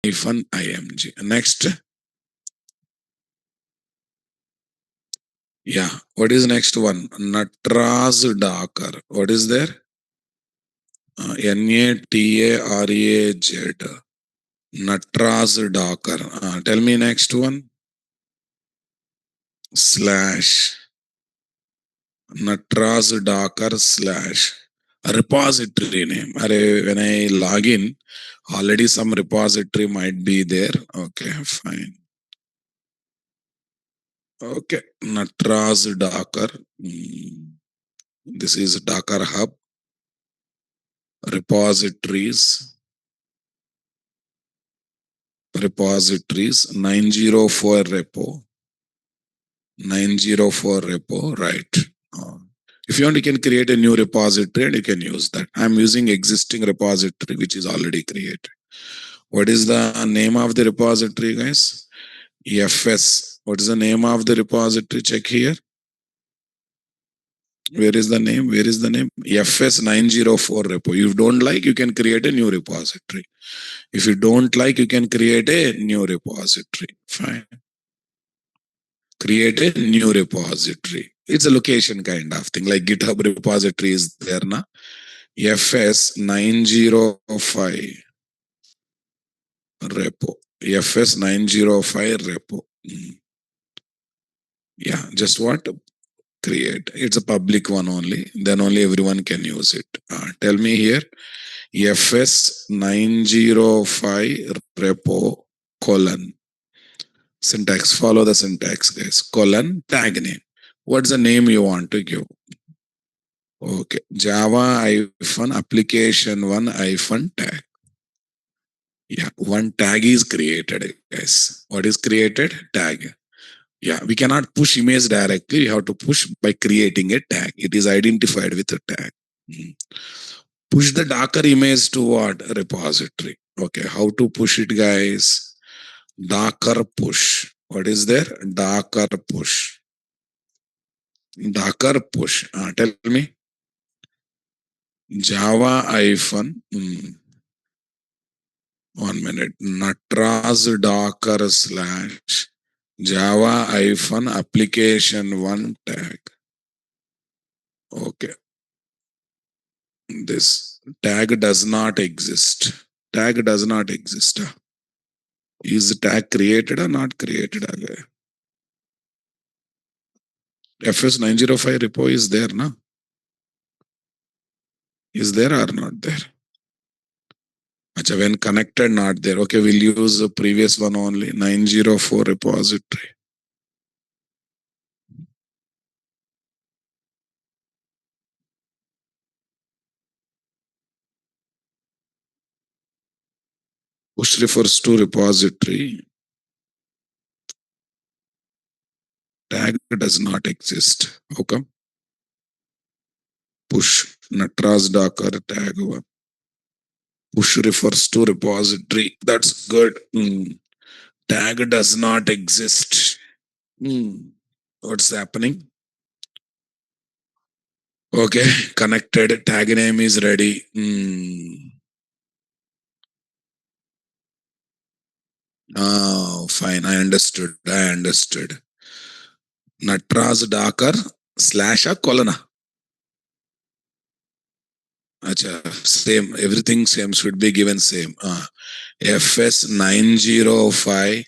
-img. Next. Yeah. What is next one? Natraz Dakar. What is there? Natraz. Natraz Dakar. Tell me next one. Slash. Natraz Dakar slash. A repository name. When I log in, already some repository might be there. Okay, fine. Okay. Natraz Dakar. This is Dakar Hub. Repositories. Repositories 904 repo. 904 repo, right. If you want, you can create a new repository and you can use that. I'm using existing repository which is already created. What is the name of the repository, guys? FS. What is the name of the repository? Check here. Where is the name? Where is the name? FS 904 repo. If you don't like, you can create a new repository. If you don't like, you can create a new repository. Fine. Create a new repository. It's a location kind of thing, like GitHub repository is there na. FS 905 repo. FS 905 repo. Yeah, just what? Create. It's a public one only. Then only everyone can use it. Tell me here. FS 905 repo colon. Syntax. Follow the syntax, guys. Colon tag name. What's the name you want to give? Okay, Java application one tag. Yeah, one tag is created, guys. What is created? Tag. Yeah, we cannot push image directly. You have to push by creating a tag. It is identified with a tag. Push the Docker image to what? Repository. Okay, how to push it, guys? Docker push. What is there? Docker push. Docker push. Tell me. Java hyphen. 1 minute. Natraz Docker slash Java hyphen application one tag. Okay. This tag does not exist. Tag does not exist. Is the tag created or not created? FS 905 repo is there, na? Is there or not there? Achha, when connected, not there. Okay, we'll use the previous one only. 904 repository. Push refers to repository. Tag does not exist. How come? Push Natraz Docker tag. Push refers to repository. That's good. Tag does not exist. What's happening? Okay, connected. Tag name is ready. Oh, fine. I understood. Natraz Docker slash a colonna. Acha, same. Everything same should be given same. FS 905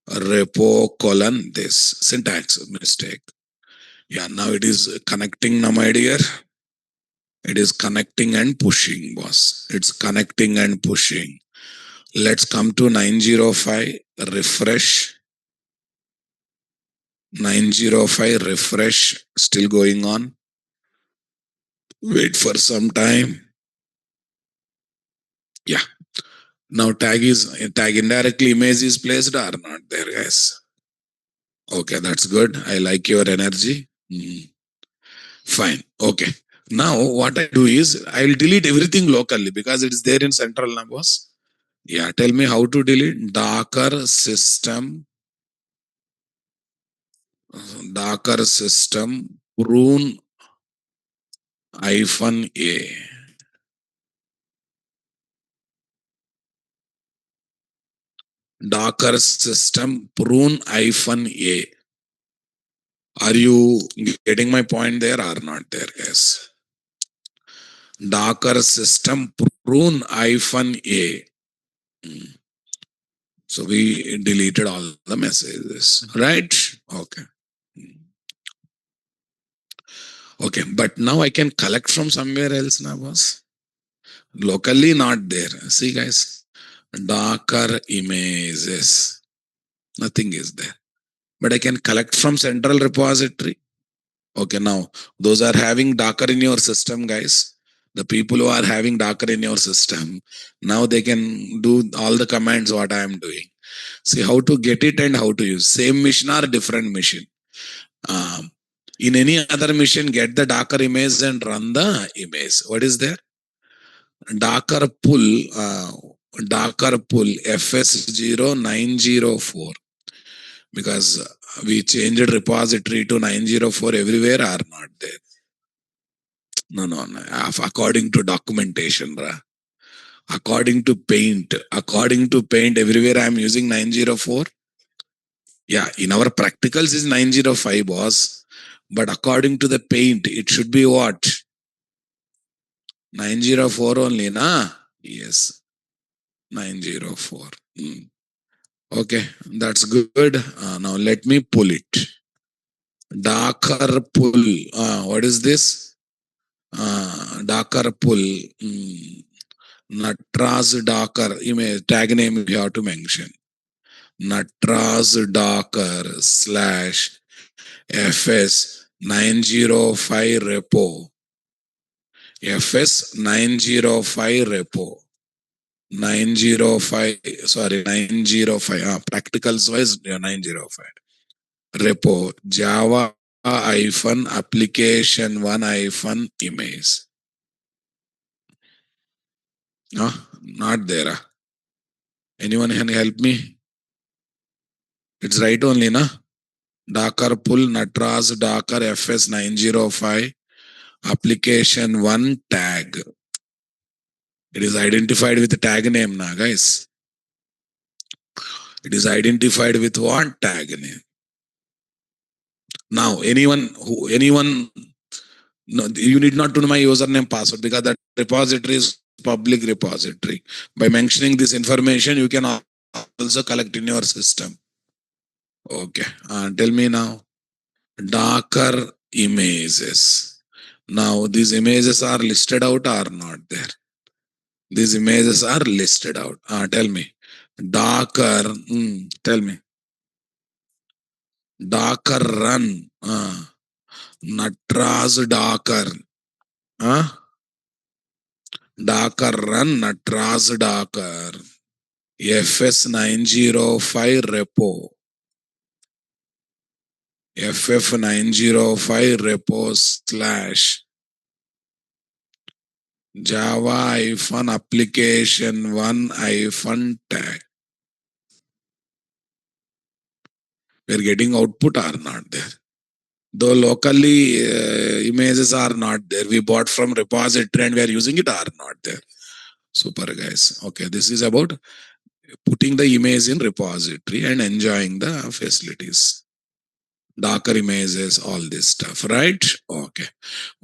repo colon this. Syntax mistake. Yeah, now it is connecting now, my dear. It is connecting and pushing, boss. It's connecting and pushing. Let's come to 905, refresh. 905, refresh. Still going on. Wait for some time. Yeah. Now tag indirectly image is placed or not there, guys. Okay, that's good. I like your energy. Fine. Okay. Now what I do is I'll delete everything locally because it is there in central numbers. Yeah, tell me how to delete. Docker system prune -a. Docker system prune -a. Are you getting my point there or not there, guys? Docker system prune -a. So we deleted all the messages, right? Okay. Okay, but now I can collect from somewhere else now, boss. Locally not there. See, guys, Docker images. Nothing is there. But I can collect from central repository. Okay, now those are having Docker in your system, guys. The people who are having Docker in your system, now they can do all the commands what I am doing. See how to get it and how to use. Same machine or different machine. Um, in any other machine, get the Docker image and run the image. What is there? Docker pull, Docker pull FS0904, because we changed repository to 904 everywhere are not there. No. According to documentation, according to paint, everywhere I am using 904. Yeah, in our practicals is 905, boss. But according to the paint, it should be what? 904 only, na? Yes, 904. Okay, that's good. Now let me pull it. Docker pull. What is this? Docker pull. Natraz Docker image tag name you have to mention. Natraz Docker slash FS 905 repo. FS 905 repo. 905, sorry, 905. Practicals wise, 905. Repo Java application one image. Not there. Anyone can help me? It's right only, na? Docker pull Natraz Docker FS 905 application one tag. It is identified with the tag name, na, guys. It is identified with what tag name? Now, anyone, no, you need not to know my username password, because that repository is public repository. By mentioning this information, you can also collect in your system. Okay, tell me now. Docker images. Now, these images are listed out or not there? These images are listed out. Tell me. Docker, tell me. Docker run. Natraz Docker. Docker run Natraz Docker. FS905 repo. FF905 repo slash Java application one tag. We're getting output or not there. Though locally images are not there. We bought from repository and we are using it are not there. Super, guys. Okay, this is about putting the image in repository and enjoying the facilities. Docker images, all this stuff, right? Okay.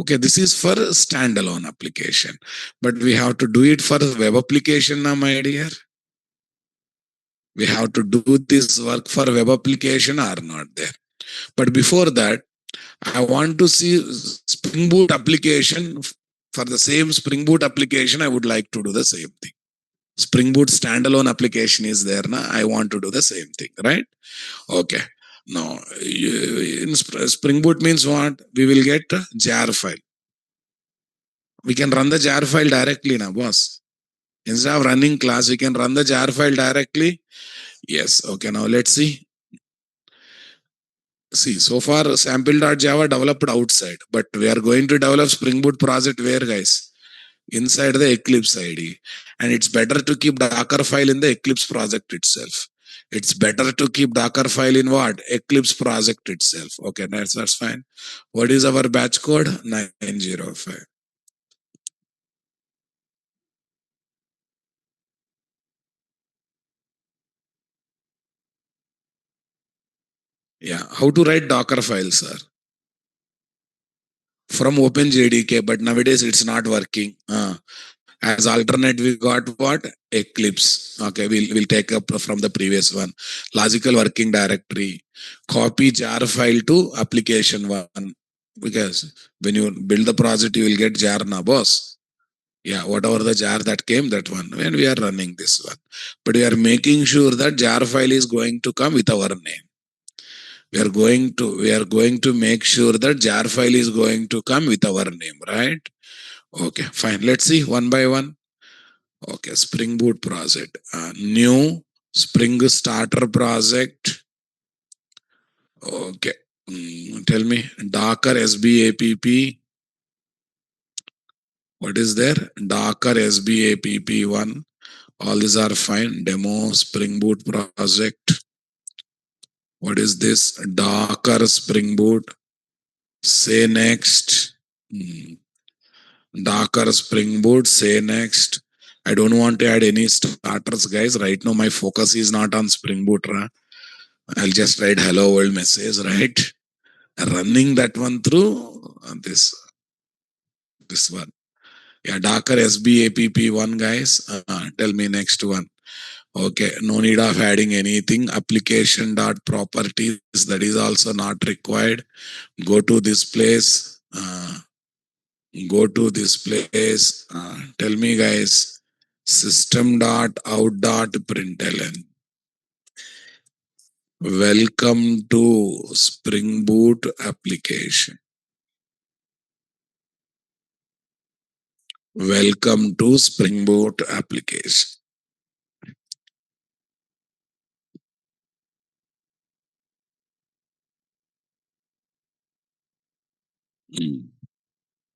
Okay, this is for standalone application. But we have to do it for web application now, my dear. We have to do this work for web application or not there. But before that, I want to see Spring Boot application. For the same Spring Boot application, I would like to do the same thing. Spring Boot standalone application is there now. I want to do the same thing, right? Okay. Now, in Spring Boot means what? We will get a jar file. We can run the jar file directly now, boss. Instead of running class, we can run the jar file directly. Yes. Okay. Now let's see. See, so far sample.java developed outside, but we are going to develop Spring Boot project where, guys? Inside the Eclipse IDE. And it's better to keep Docker file in the Eclipse project itself. It's better to keep Docker file in what? Eclipse project itself. Okay, that's fine. What is our batch code? 905. Yeah, how to write Docker files, sir? From OpenJDK, but nowadays it's not working. As alternate, we got what? Eclipse. Okay, we'll take up from the previous one. Logical working directory. Copy jar file to application one. Because when you build the project, you will get jar na boss. Yeah, whatever the jar that came, that one. When we are running this one. But we are making sure that jar file is going to come with our name. We are going to make sure that jar file is going to come with our name, right? Okay, fine. Let's see one by one. Okay, Spring Boot project. New Spring Starter project. Okay. Tell me, Docker SBAPP. What is there? Docker SBAPP1. All these are fine. Demo Spring Boot project. What is this? Docker Spring Boot. Say next. Hmm. Docker Spring Boot. Say next. I don't want to add any starters, guys. Right now, my focus is not on Spring Boot. I'll just write hello world message, right? Running that one through this one. Yeah, Docker SBAPP1, guys. Tell me next one. Okay, no need of adding anything. Application dot properties, that is also not required. Go to this place. Go to this place. Tell me, guys. System dot out dot println. Welcome to Spring Boot application. Welcome to Spring Boot application. Mm.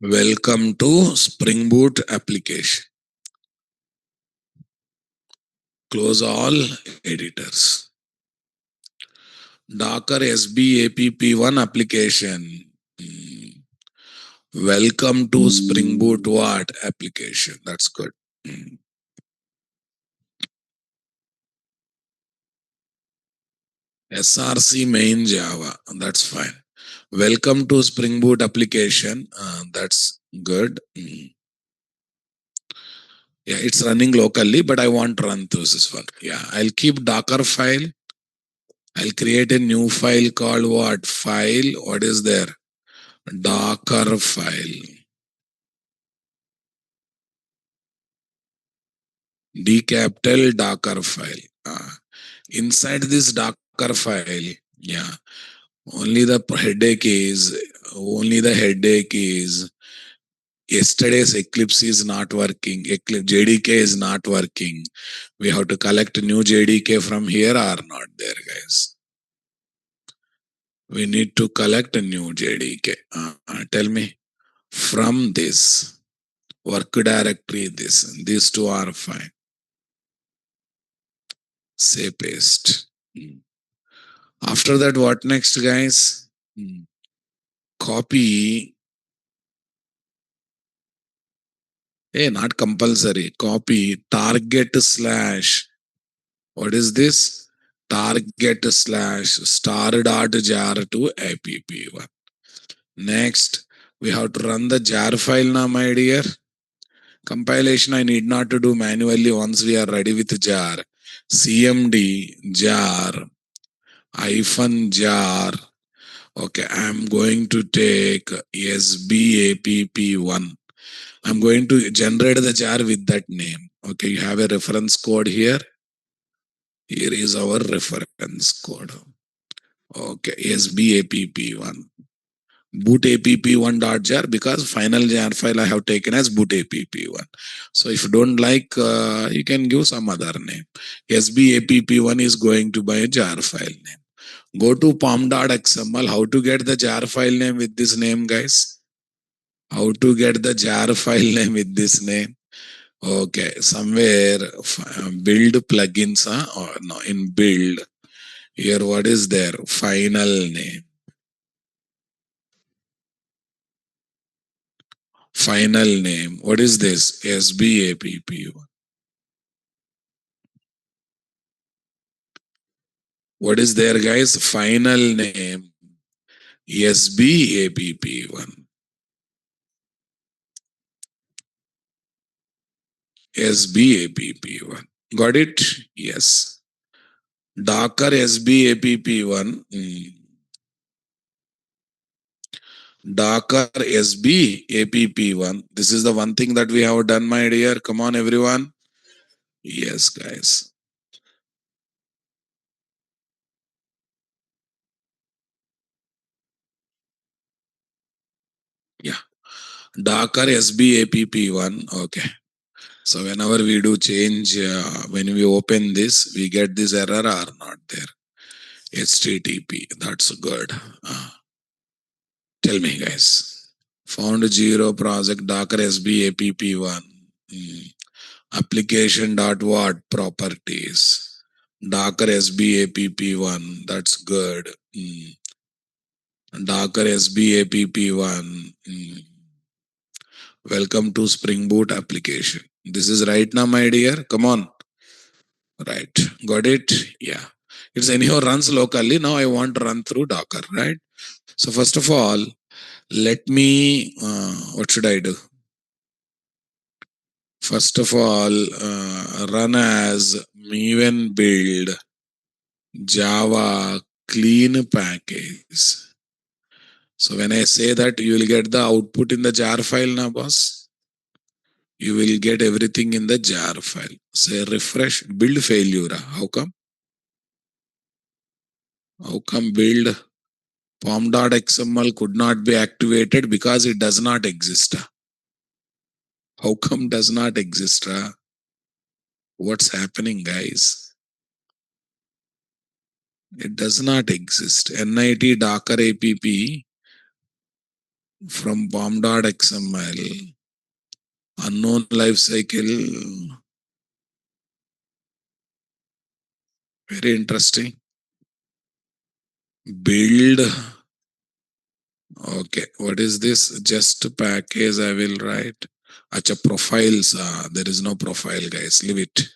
Welcome to Spring Boot application. Close all editors. Docker SBAPP1 application. Mm. Welcome to Spring Boot what application? That's good. Mm. SRC main Java. That's fine. Welcome to Spring Boot application. That's good. Mm. Yeah, it's running locally, but I want to run through this one. Yeah, I'll keep Docker file. I'll create a new file called what? File. What is there? Docker file. Decapital Docker file. Inside this Docker file, yeah, only the headache is yesterday's Eclipse is not working. Eclipse JDK is not working. We have to collect new JDK from here or not there, guys. We need to collect a new JDK. Tell me, from this work directory, these two are fine. Say paste. After that, what next, guys? Copy. Hey, not compulsory. Copy target slash. What is this? Target slash star dot jar to app1. Next, we have to run the jar file now, my dear. Compilation I need not to do manually once we are ready with jar. CMD jar -jar. Okay, I'm going to take SBAPP1. I'm going to generate the jar with that name. Okay, you have a reference code here. Here is our reference code. Okay, SBAPP1. Boot app1.jar, because final jar file I have taken as boot app1. So if you don't like, you can give some other name. SBAPP1 is going to be a jar file name. Go to pom.xml. How to get the jar file name with this name, guys? How to get the jar file name with this name? Okay, somewhere build plugins, or no, in build. Here, what is there? Final name. Final name. What is this? SBAPP. What is there, guys? Final name SBAPP1. SBAPP1. Got it? Yes. Docker SBAPP1. Docker SBAPP1. This is the one thing that we have done, my dear. Come on, everyone. Yes, guys. Yeah. Docker SBAPP1. Okay. So whenever we do change, when we open this, we get this error or not there. HTTP. That's good. Tell me, guys. Found zero project Docker SBAPP1. Mm. Application dot what properties. Docker SBAPP1. That's good. Docker SBAPP1. Welcome to Spring Boot application. This is right now, my dear. Come on. Right. Got it? Yeah. It's anyhow runs locally. Now I want to run through Docker, right? So first of all, let me, what should I do? First of all, run as Maven build Java clean package. So when I say that, you will get the output in the jar file now, boss. You will get everything in the jar file. Say refresh, build failure. How come? How come build pom.xml could not be activated? Because it does not exist. How come does not exist? What's happening, guys? It does not exist. NIT Docker APP from pom.xml unknown lifecycle. Very interesting. Build. Okay, what is this? Just package I will write. Acha profiles. There is no profile, guys. Leave it.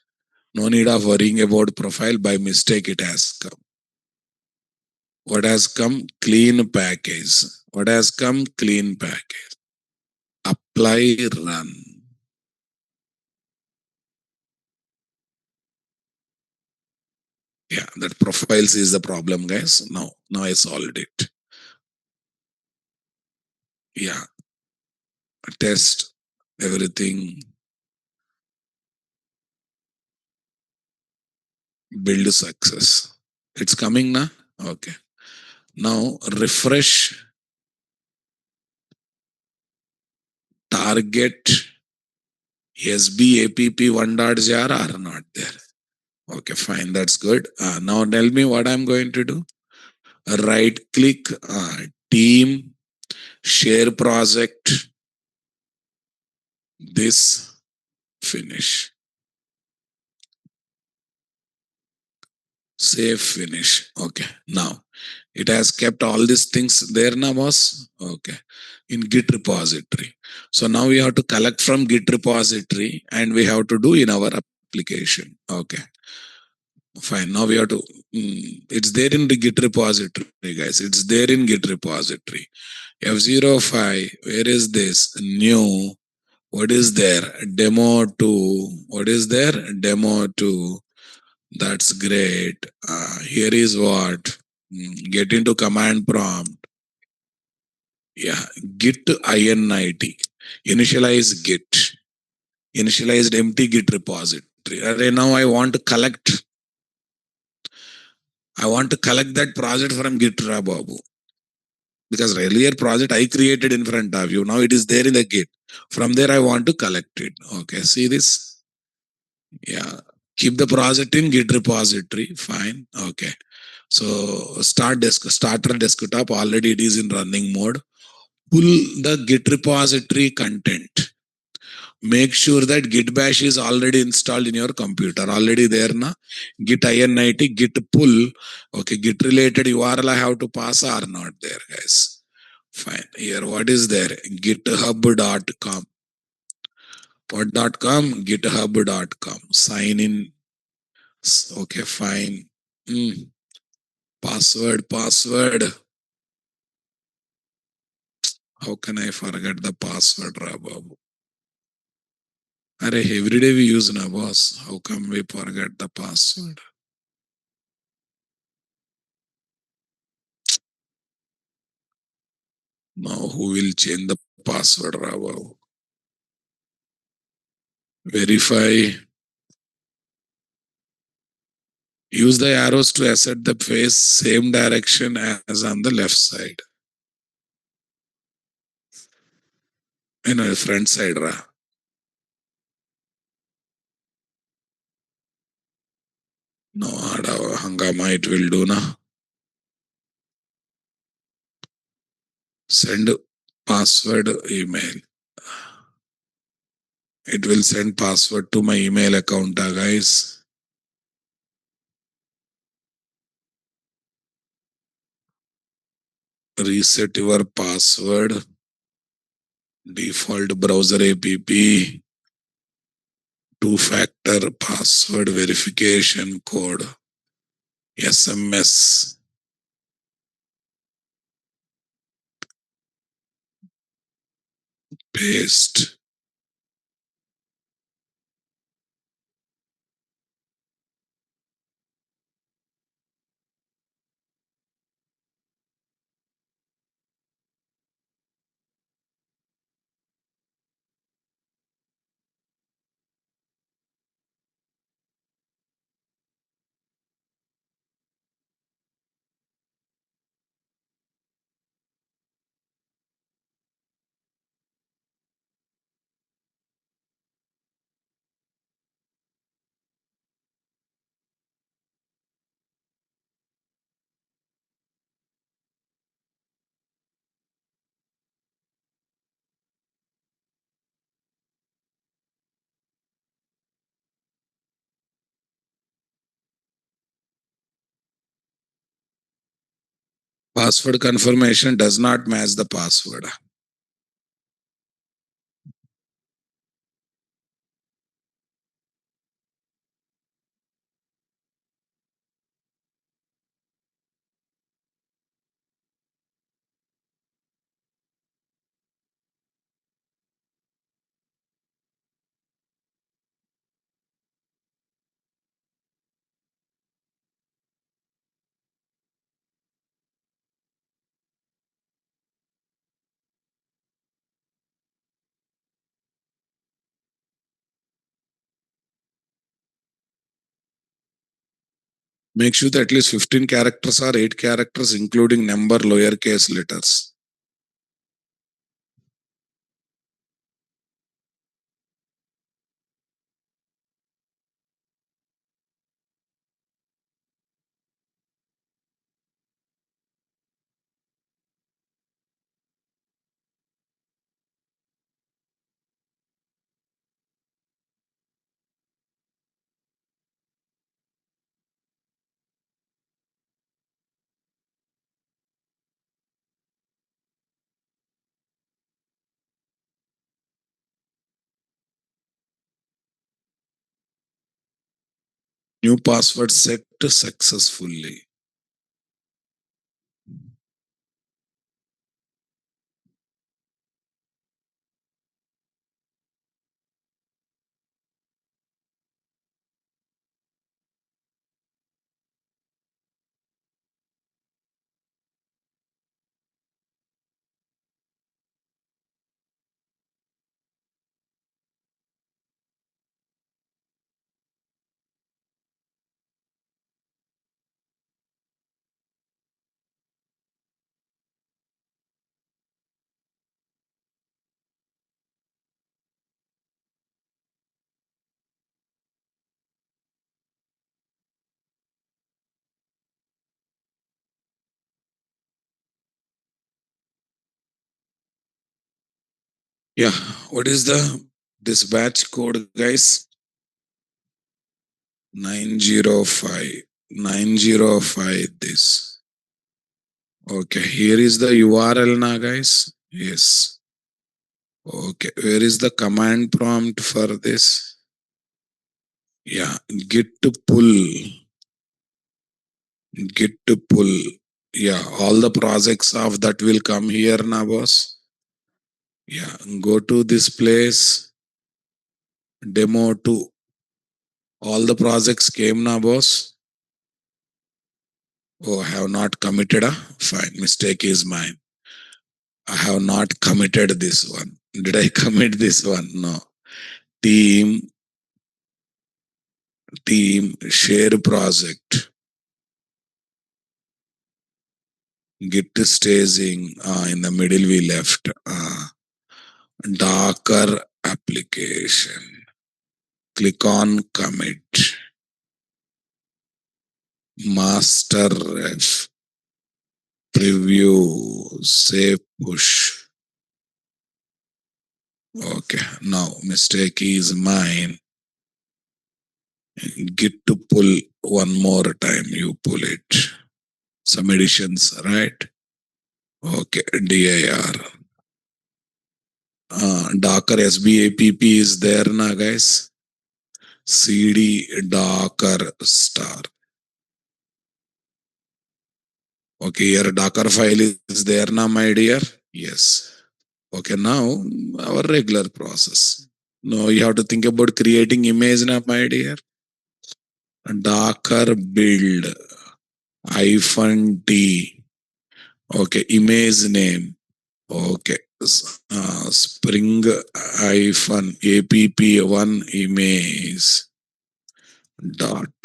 No need of worrying about profile. By mistake, it has come. What has come? Clean package. What has come? Clean package. Apply, run. Yeah, that profiles is the problem, guys. Now I solved it. Yeah, test everything. Build success. It's coming now. Okay. Now refresh target SBAPP1.jar are not there. Okay, fine. That's good. Now tell me what I'm going to do. Right click, team, share project, this, finish. Save, finish. Okay. Now it has kept all these things there now, boss. Okay. In Git repository. So now we have to collect from Git repository and we have to do in our application. Okay. Fine. Now we have to, it's there in the Git repository, guys. It's there in Git repository. F05, where is this? New. What is there? Demo 2. What is there? Demo 2. That's great. Here is what? Get into command prompt. Yeah, git init. Initialize git. Initialized empty git repository. And now I want to collect. I want to collect that project from GitHub, Babu. Because earlier project I created in front of you. Now it is there in the Git. From there I want to collect it. Okay, see this? Yeah. Keep the project in Git repository. Fine. Okay. So starter desktop already it is in running mode. Pull the Git repository content. Make sure that Git bash is already installed in your computer. Already there na. Git init, Git pull. Okay, Git related URL I have to pass are not there, guys. Fine. Here, what is there? GitHub.com. What.com? GitHub.com. Sign in. Okay, fine. Password. How can I forget the password, Rababu? Arey, every day we use na boss. How come we forget the password? Now who will change the password, Rababu? Verify. Use the arrows to asset the face same direction as on the left side. Front side, Ra. No, hangama it will do na. Send password email. It will send password to my email account, guys. Reset your password. Default browser app. Two-factor password verification code. SMS. Paste. Password confirmation does not match the password. Make sure that at least 15 characters or 8 characters, including number, lowercase letters. New password set successfully. Yeah, what is the dispatch code, guys? 905. 905 this. Okay, here is the URL now, guys. Yes. Okay, where is the command prompt for this? Yeah, git pull. Git to pull. Yeah, all the projects of that will come here now, boss. Yeah, go to this place, demo to all the projects came now, boss. Oh, I have not committed. Fine, mistake is mine. I have not committed this one. Did I commit this one? No. Team, share project, Git staging. In the middle we left. Docker application. Click on commit. Master ref. Preview. Save push. Okay. Now mistake is mine. Git to pull one more time. You pull it. Some additions, right? Okay. dir. Docker SBAPP is there now, guys. cd docker star. Okay, your Docker file is there now, my dear. Yes. Okay, now our regular process. Now you have to think about creating image now, my dear. Docker build -t. Okay, image name. Okay, spring -app1 image dot.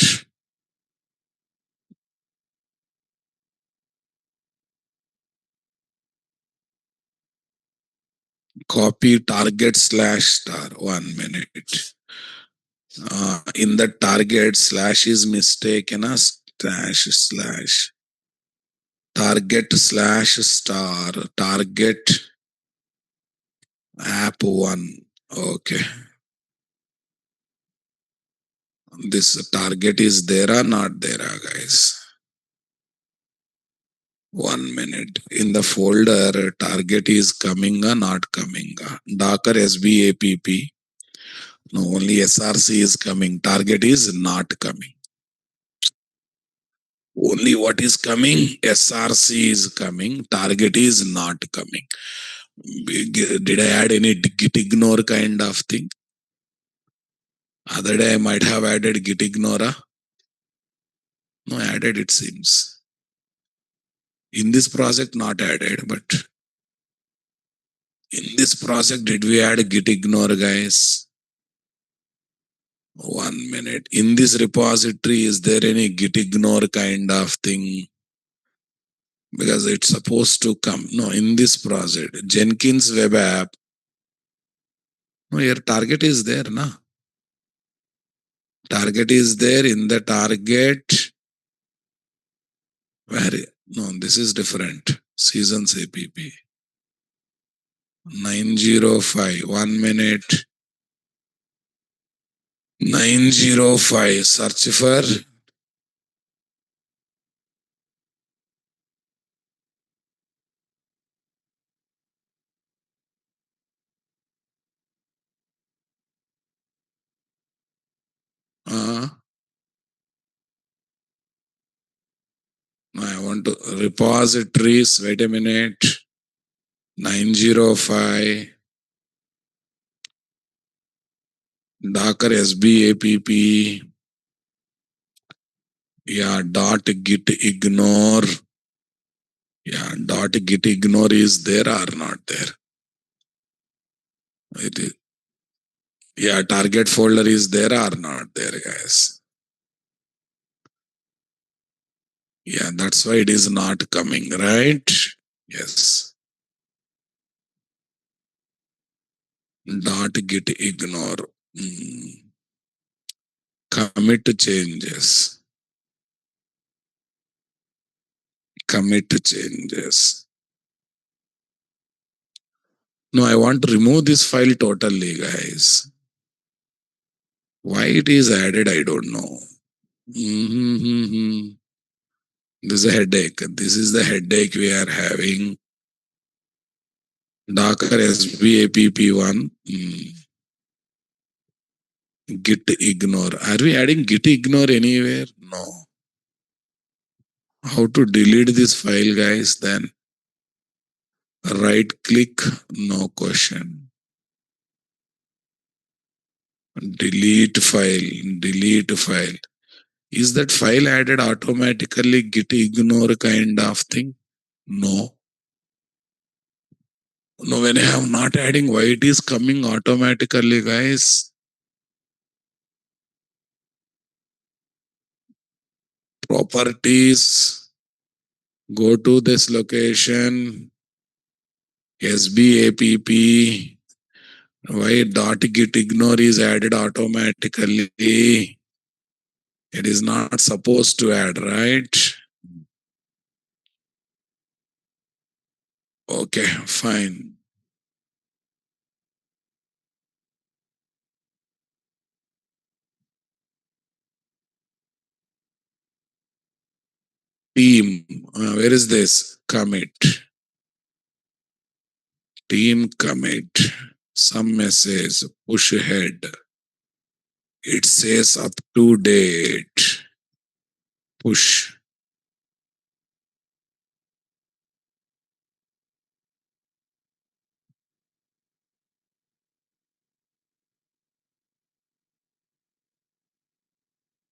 Copy target /star. 1 minute. In the target slash is mistaken as slash target /star target app1. Okay, this target is there or not there, guys? 1 minute. In the folder, target is coming or not coming? Docker SBAPP. No, only SRC is coming. Target is not coming. Only what is coming? SRC is coming. Target is not coming. Did I add any git ignore kind of thing? Other day I might have added git ignore. No, added it seems. In this project not added, but in this project did we add git ignore, guys? 1 minute. In this repository, is there any git ignore kind of thing? Because it's supposed to come. No, in this project, Jenkins web app. No, your target is there, na? Target is there in the target. Where? No, this is different. Seasons app. 905. 1 minute. 905. Search for. I want to repositories. Wait a minute. 905. Docker SBAPP. Yeah, dot git ignore. Yeah, dot git ignore is there or not there? It is. Yeah, target folder is there or not there, guys? Yeah, that's why it is not coming, right? Yes. Dot git ignore. Commit changes. Commit changes. No, I want to remove this file totally, guys. Why it is added, I don't know. This is a headache. This is the headache we are having. Docker SBAPP1. Git ignore. Are we adding git ignore anywhere? No. How to delete this file, guys? Then right click, no question. Delete file, delete file. Is that file added automatically? Git ignore kind of thing? No. No, when I am not adding, why it is coming automatically, guys? Properties, go to this location, SBAPP, why dot git ignore is added automatically? It is not supposed to add, right? Okay, fine. Team, where is this? Commit. Team commit. Some message, push ahead. It says up to date. Push.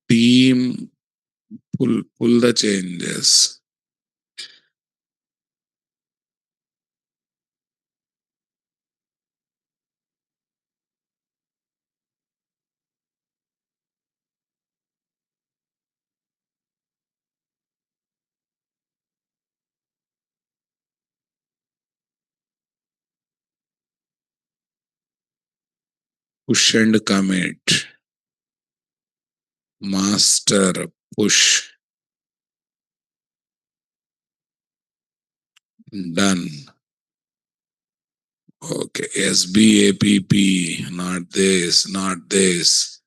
Team, pull the changes. Push and commit. Master, push. Done. Okay, SBAPP, not this, not this.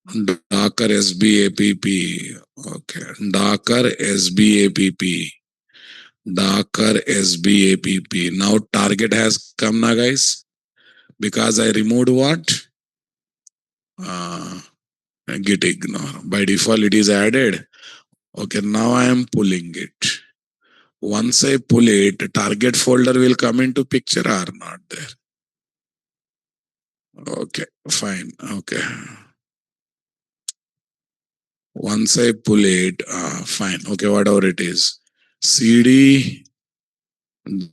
Docker SBAPP. Okay, Docker SBAPP. Docker SBAPP. Now target has come now, guys. Because I removed what? Uh, Git ignore. By default, it is added. Okay, now I am pulling it. Once I pull it, target folder will come into picture or not there. Okay, fine. Okay. Once I pull it, fine. Okay, whatever it is. CD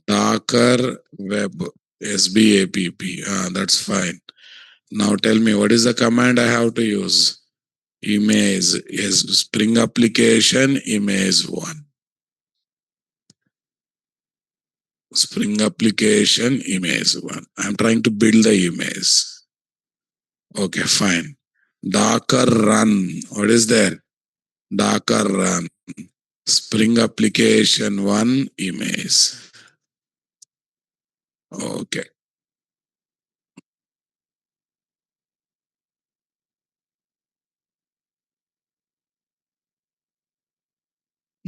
Docker Web SBAPP. That's fine. Now tell me, what is the command I have to use? Image is Spring application image 1. Spring application image 1. I'm trying to build the image. Okay, fine. Docker run. What is there? Docker run. Spring application 1 image. Okay.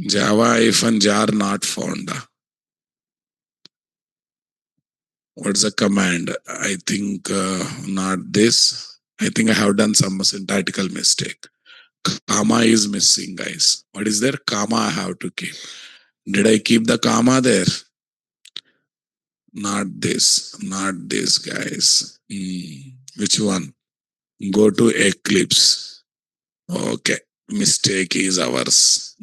Java-jar not found. What's the command? I think not this. I think I have done some syntactical mistake. Comma is missing, guys. What is there? Comma I have to keep. Did I keep the comma there? Not this. Not this, guys. Which one? Go to Eclipse. Okay. Mistake is ours.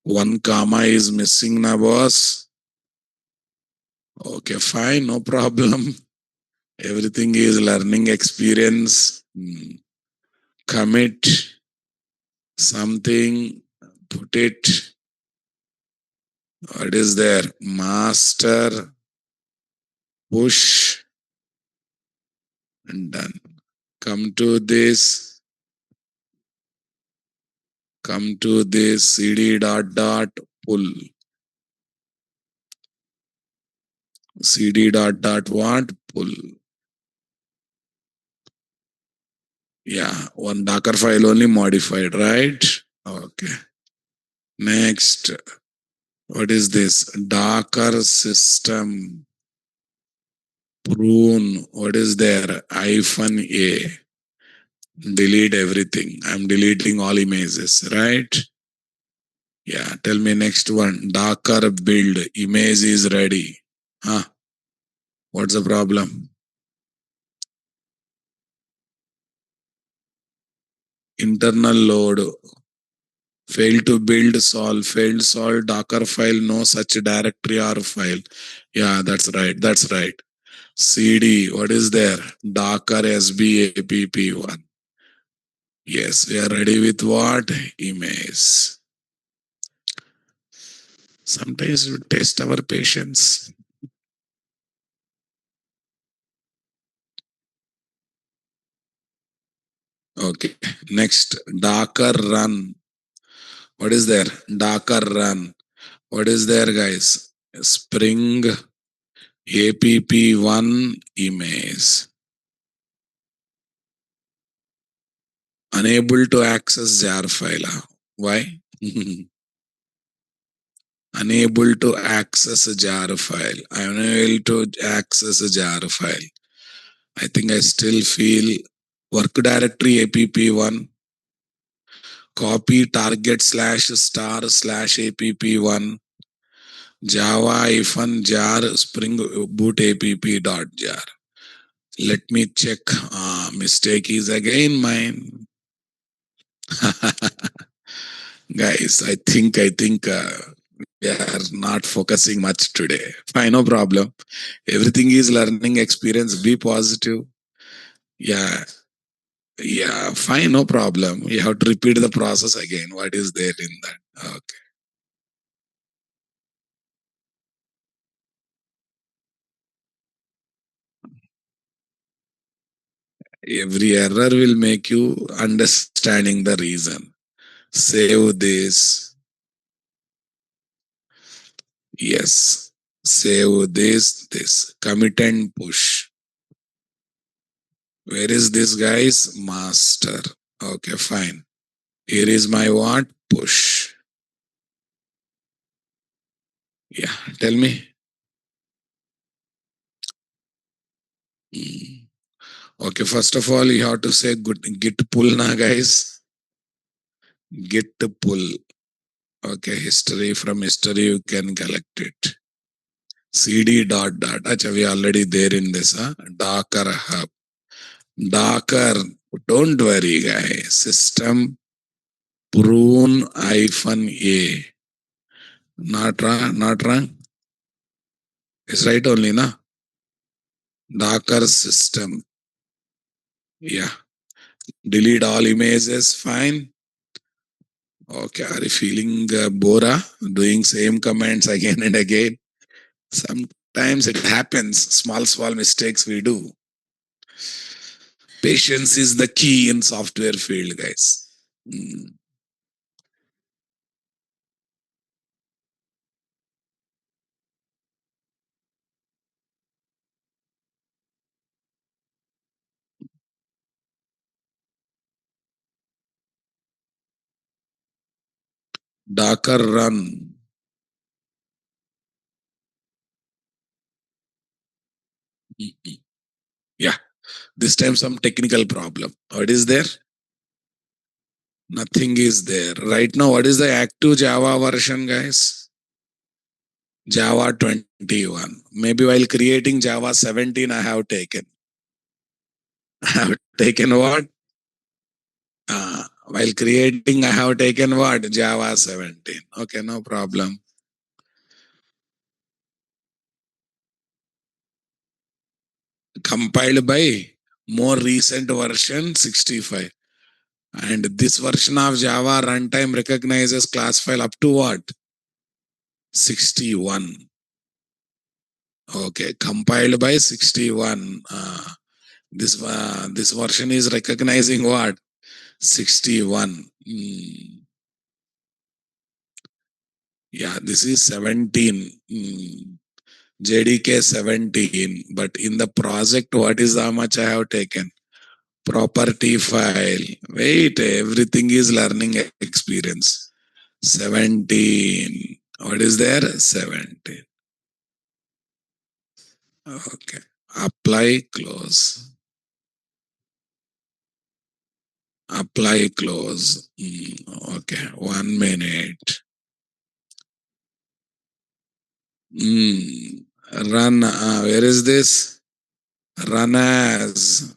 One comma is missing now, boss. Okay, fine. No problem. Everything is learning experience. Commit something, put it. What is there? Master, push, and done. Come to this. Come to this cd dot dot pull. Cd dot dot what? Pull. Yeah, one Docker file only modified, right? Okay. Next. What is this? Docker system prune. What is there? -a. delete everything. I'm deleting all images, right? Yeah, tell me next one. Docker build image is ready. Huh? What's the problem? Internal load. Failed to build solve. Failed solve Docker file. No such directory or file. Yeah, that's right. That's right. CD. What is there? Docker SBAPP1. Yes, we are ready with what? Image. Sometimes we test our patience. Okay. Next, Docker run. What is there? Docker run. What is there, guys? Spring app1 image. Unable to access jar file. Why? Unable to access a jar file. I'm unable to access a jar file. I think I still feel work directory app1, copy target slash star slash app1, java hyphen jar spring boot app dot jar. Let me check. Mistake is again mine. Guys, I think we are not focusing much today. Fine, no problem. Everything is learning experience. Be positive. Yeah, yeah, fine, no problem. You have to repeat the process again. What is there in that? Okay. Every error will make you understanding the reason. Save this. Yes. Save this. Commit and push. Where is this, guys? Master. Okay, fine. Here is my what? Push. Yeah, tell me. Hmm. Okay, first of all, you have to say good git pull na, guys. Git pull. Okay, history from history you can collect it. CD dot dot. Acha, we already there in this. Huh? Docker hub. Docker. Don't worry, guys. System prune hyphen a. Not wrong. Not wrong. It's right only, na? Docker system. Yeah. Delete all images. Fine. Okay. Are you feeling bora? Doing same commands again and again? Sometimes it happens. Small mistakes we do. Patience is the key in software field, guys. Mm. Docker run. Mhm. Yeah, this time some technical problem. What is there? Nothing is there. Right now, what is the active Java version, guys? Java 21. Maybe while creating Java 17, I have taken. I have taken what? While creating, I have taken what? Java 17. Okay, no problem. Compiled by more recent version 65. And this version of Java runtime recognizes class file up to what? 61. Okay, compiled by 61. This version is recognizing what? 61. Yeah, this is 17. JDK 17. But in the project, what is how much I have taken? Property file. Wait, everything is learning experience. 17. What is there? 17. Okay. Apply, close. Apply close. Okay, 1 minute. Mm, Run. Where is this? Run as.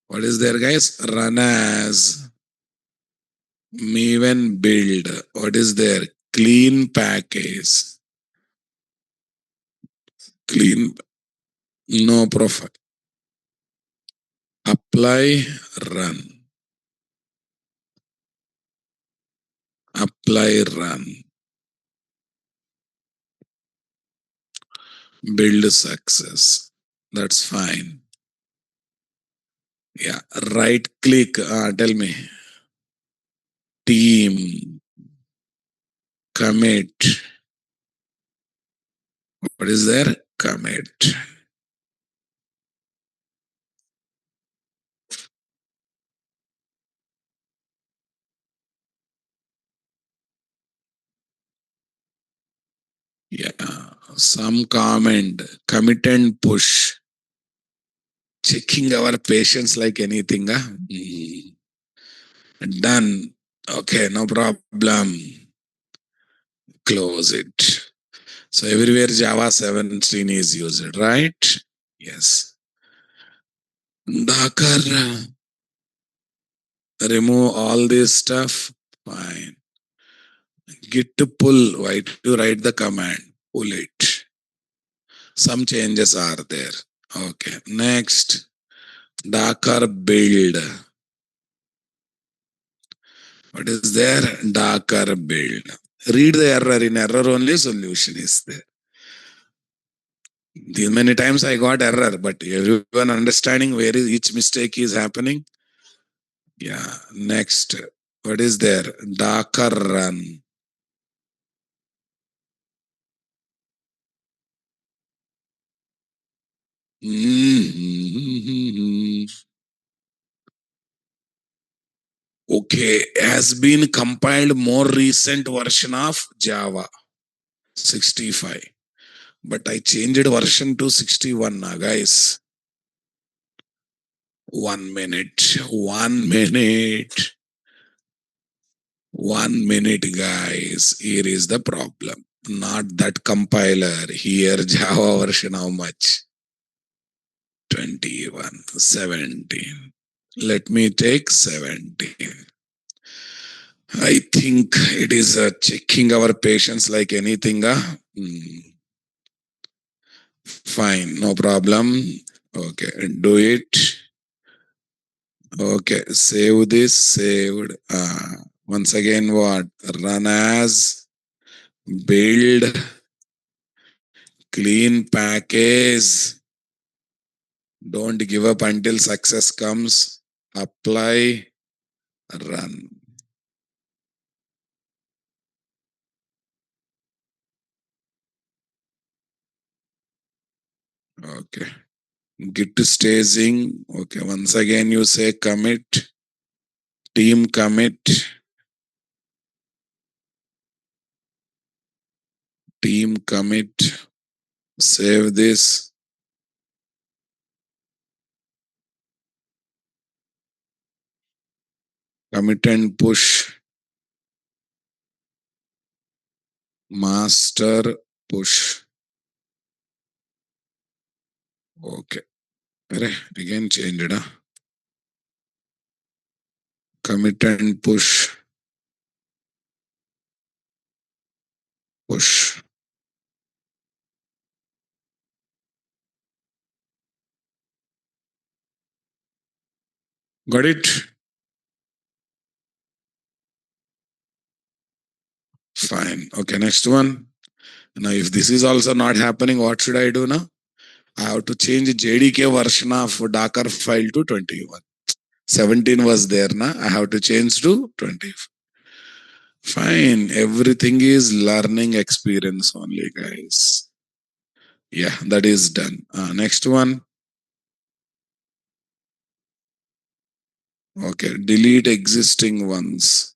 What is there, guys? Run as. Even build. What is there? Clean package. Clean. No profile. Apply. Run. Apply. Run. Build success. That's fine. Yeah. Right click. Tell me. Team. Commit. What is there? Commit. Yeah. Some comment. Commit and push. Checking our patience like anything. Done. Okay, no problem. Close it. So everywhere Java 17 is used, right? Yes. Docker, remove all this stuff. Fine. Git to pull. Why to write the command? Pull it. Some changes are there. Okay. Next. Docker build. What is there? Docker build. Read the error. In error only solution is there. These many times I got error, but everyone understanding where is each mistake is happening. Yeah. Next. What is there? Docker run. Mhm. Okay. Has been compiled more recent version of Java 65. But I changed version to 61 now, guys. 1 minute. 1 minute. 1 minute, guys. Here is the problem. Not that compiler. Here, Java version, how much? 21, 17. Let me take 17. I think it is checking our patience like anything. Fine, no problem. Okay, do it. Okay, save this, saved. Once again, what? Run as, build, clean package. Don't give up until success comes. Apply, run. Okay. Git staging. Okay. Once again, you say commit, team commit, team commit. Save this. Commit and push. Master push. Okay. Again change it. Commit and push. Push. Got it? Fine. Okay. Next one. Now, if this is also not happening, what should I do now? I have to change JDK version of Docker file to 21. 17 was there now. I have to change to 20. Fine. Everything is learning experience only, guys. Yeah, that is done. Next one. Okay. Delete existing ones.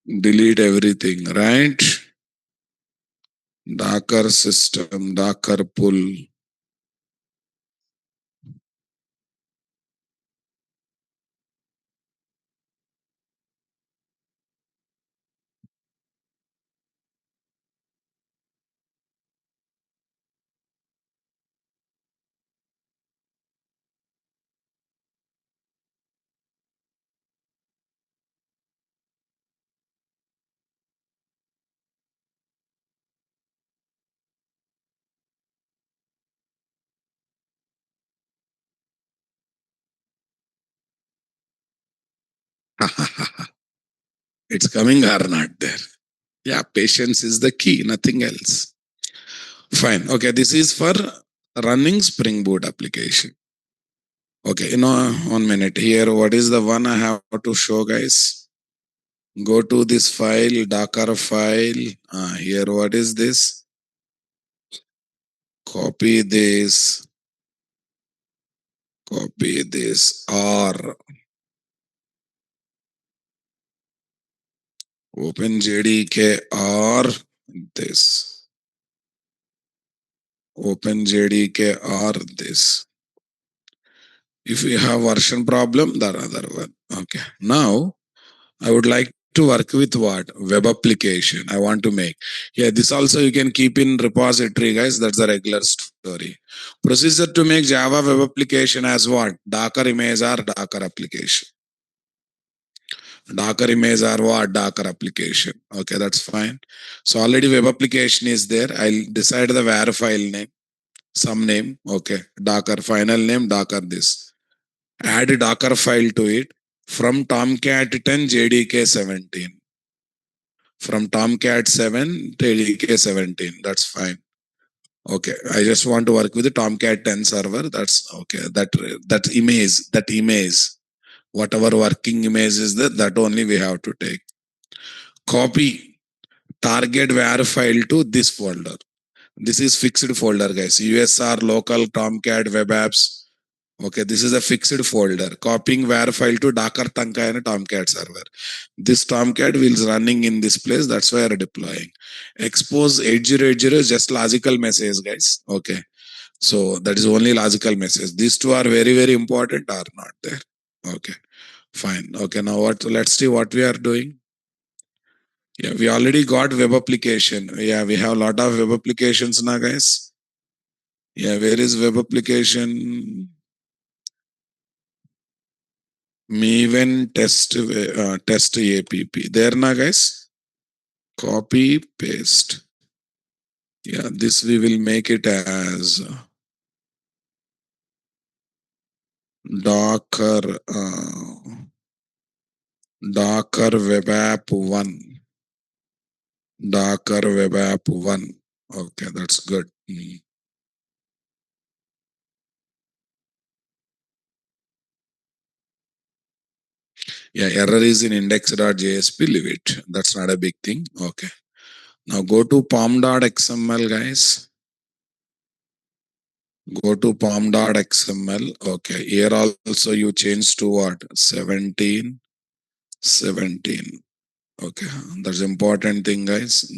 Delete everything, right? Docker system, Docker pull. It's coming or not there. Yeah, patience is the key, nothing else. Fine. Okay, this is for running Spring Boot application. Okay, 1 minute here. What is the one I have to show, guys? Go to this file, Docker file. Here, what is this? Copy this, copy this, or open JDK or this. Open JDK or this. If you have version problem, the other one. Okay. Now, I would like to work with what? Web application I want to make. Yeah, this also you can keep in repository, guys. That's a regular story. Procedure to make Java web application as what? Docker image or Docker application. Docker image or what? Docker application. Okay, that's fine. So already web application is there. I'll decide the var file name, some name. Okay, Docker final name, Docker this. Add a Docker file to it from Tomcat 10 JDK 17. From Tomcat 7 to JDK 17. That's fine. Okay, I just want to work with the Tomcat 10 server. That's okay. That image, whatever working image is there, that only we have to take. Copy target var file to this folder. This is fixed folder, guys. USR local Tomcat web apps. Okay, this is a fixed folder. Copying var file to Docker Tanka and a Tomcat server. This Tomcat is running in this place. That's why I'm deploying. Expose 8080 is just logical message, guys. Okay. So that is only logical message. These two are very, very important or not there. Okay. Fine. Okay. Now let's see what we are doing. Yeah, we already got web application. Yeah, we have a lot of web applications now, guys. Yeah, where is web application? Maven test app. There now, guys. Copy, paste. Yeah, this we will make it as Docker, Docker web app 1. Docker web app 1. Okay, that's good. Yeah, error is in index.jsp, leave it. That's not a big thing. Okay. Now go to pom.xml, guys. Go to pom.xml. Okay. Here also you change to what? 17. 17. Okay. That's important thing, guys.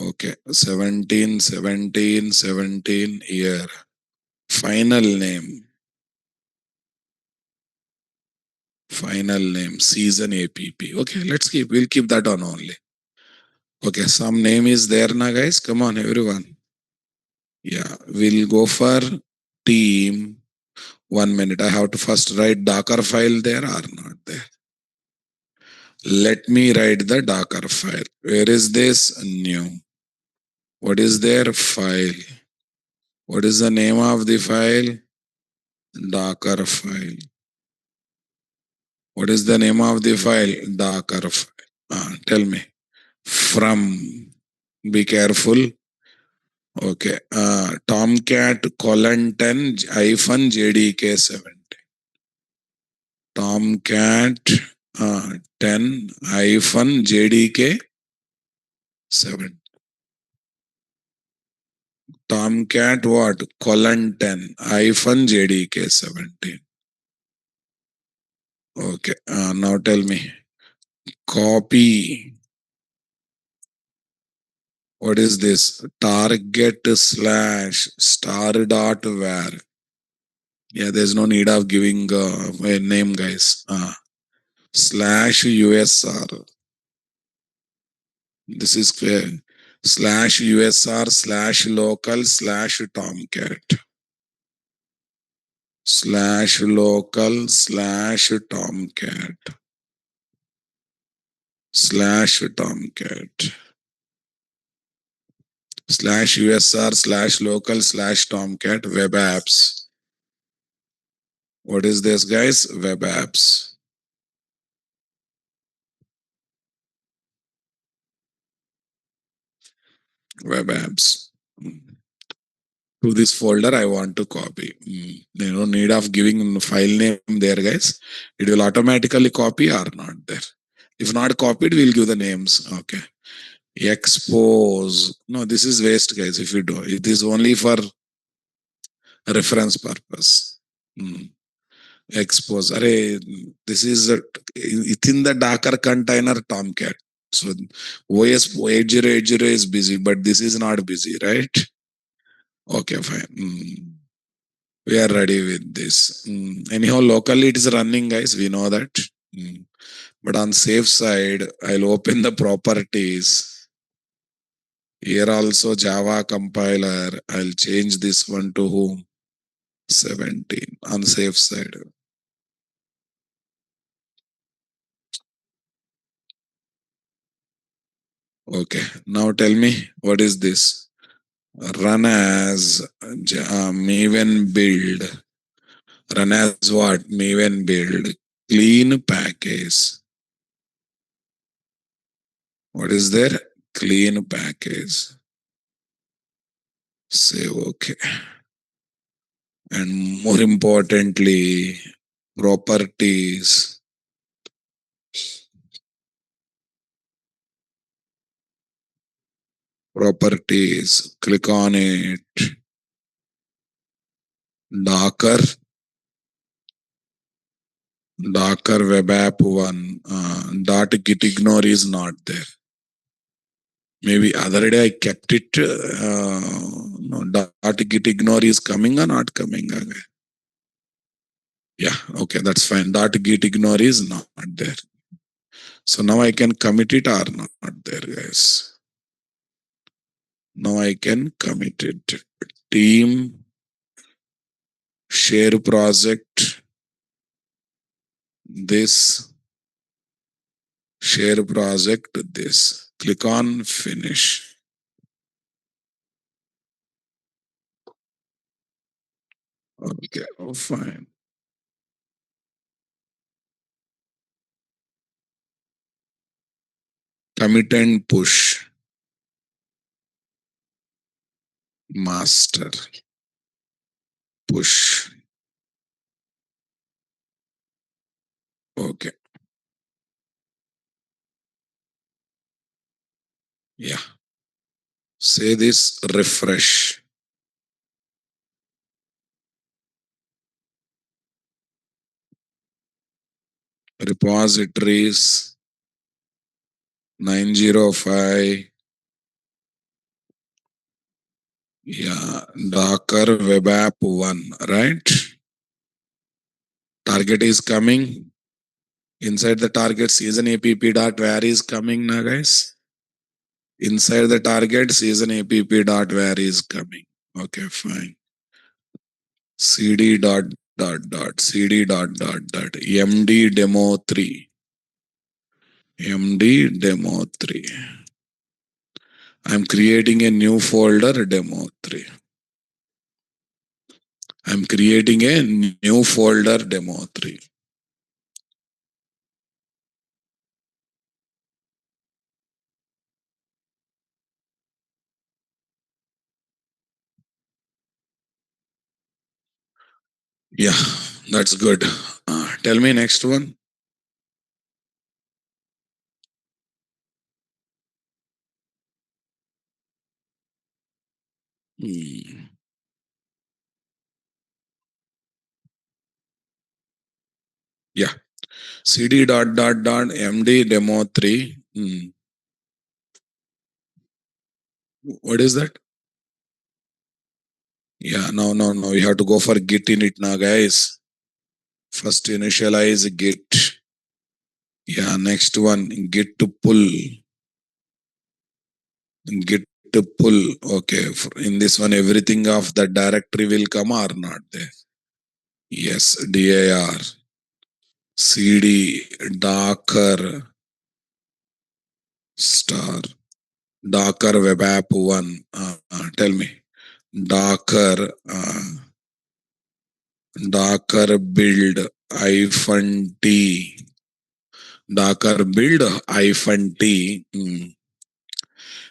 Okay. 17, 17, 17 here. Final name. Final name. Season app. Okay. We'll keep that on only. Okay. Some name is there now, guys. Come on, everyone. Yeah. We'll go for team. 1 minute. I have to first write Docker file there or not there. Let me write the Docker file. Where is this? New. What is their file? What is the name of the file? Docker file. What is the name of the file? Docker file. Tell me. From. Be careful. Okay. Tomcat colon 10 hyphen JDK 7. Tomcat 10 hyphen JDK 7. Tomcat what? Colon 10 hyphen JDK 17. Okay. Now tell me. Copy What is this? Target slash star dot var. Yeah, there's no need of giving a name, guys. Slash USR. This is clear. Slash USR slash local slash Tomcat. Slash local slash Tomcat. Slash Tomcat. Slash USR slash local slash Tomcat web apps. What is this, guys? Web apps. Web apps. To this folder, I want to copy. There no need of giving file name there, guys. It will automatically copy or not there. If not copied, we'll give the names. Okay. Expose. No, this is waste, guys. If you do, it is only for reference purpose. Expose. Array, this is within the Docker container Tomcat. So OS 8080 is busy, but this is not busy, right? Okay, fine. We are ready with this. Anyhow, locally it is running, guys. We know that. But on safe side, I'll open the properties. Here also Java compiler. I'll change this one to whom? 17 on safe side. Okay. Now tell me, what is this? Run as Maven build. Run as what? Maven build. Clean package. What is there? Clean package. Say okay. And more importantly, properties. Properties. Click on it. Docker. Docker web app one. Dot git ignore is not there. Maybe other day I kept it. No, dot git ignore is coming or not coming again. Yeah, okay, that's fine. Dot git ignore is not there. So now I can commit it or not there, guys. Now I can commit it. Team, share project, this, share project, this. Click on finish. Okay, oh, fine. Commit and push. Master. Push. Okay. Yeah. Say this, refresh. Repositories 905. Yeah. Docker web app 1, right? Target is coming. Inside the target season app dot var is coming now, guys. Inside the target season app dot var is coming. Okay, fine. cd cd md demo 3. md demo 3. I'm creating a new folder demo 3. I'm creating a new folder demo 3. Yeah, that's good. Tell me next one. Hmm. Yeah, cd md demo 3. What is that? Yeah, no. You have to go for git init now, guys. First initialize git. Yeah, next one, git to pull. Git to pull. Okay, in this one, everything of the directory will come or not there? Yes, dir, cd, docker, star, docker web app 1. Tell me. Docker, docker build hyphen t. Docker build hyphen t.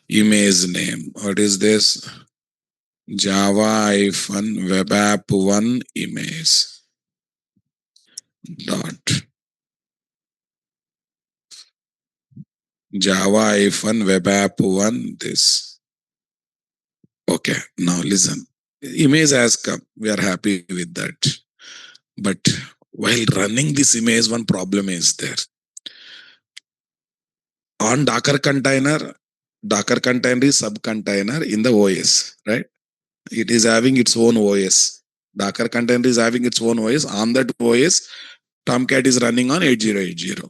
Image name. What is this? Java hyphen web app 1 image. Dot. Java hyphen web app 1 this. Okay, now listen. Image has come. We are happy with that. But while running this image, one problem is there. On Docker container is sub container in the OS, right? It is having its own OS. Docker container is having its own OS. On that OS, Tomcat is running on 8080.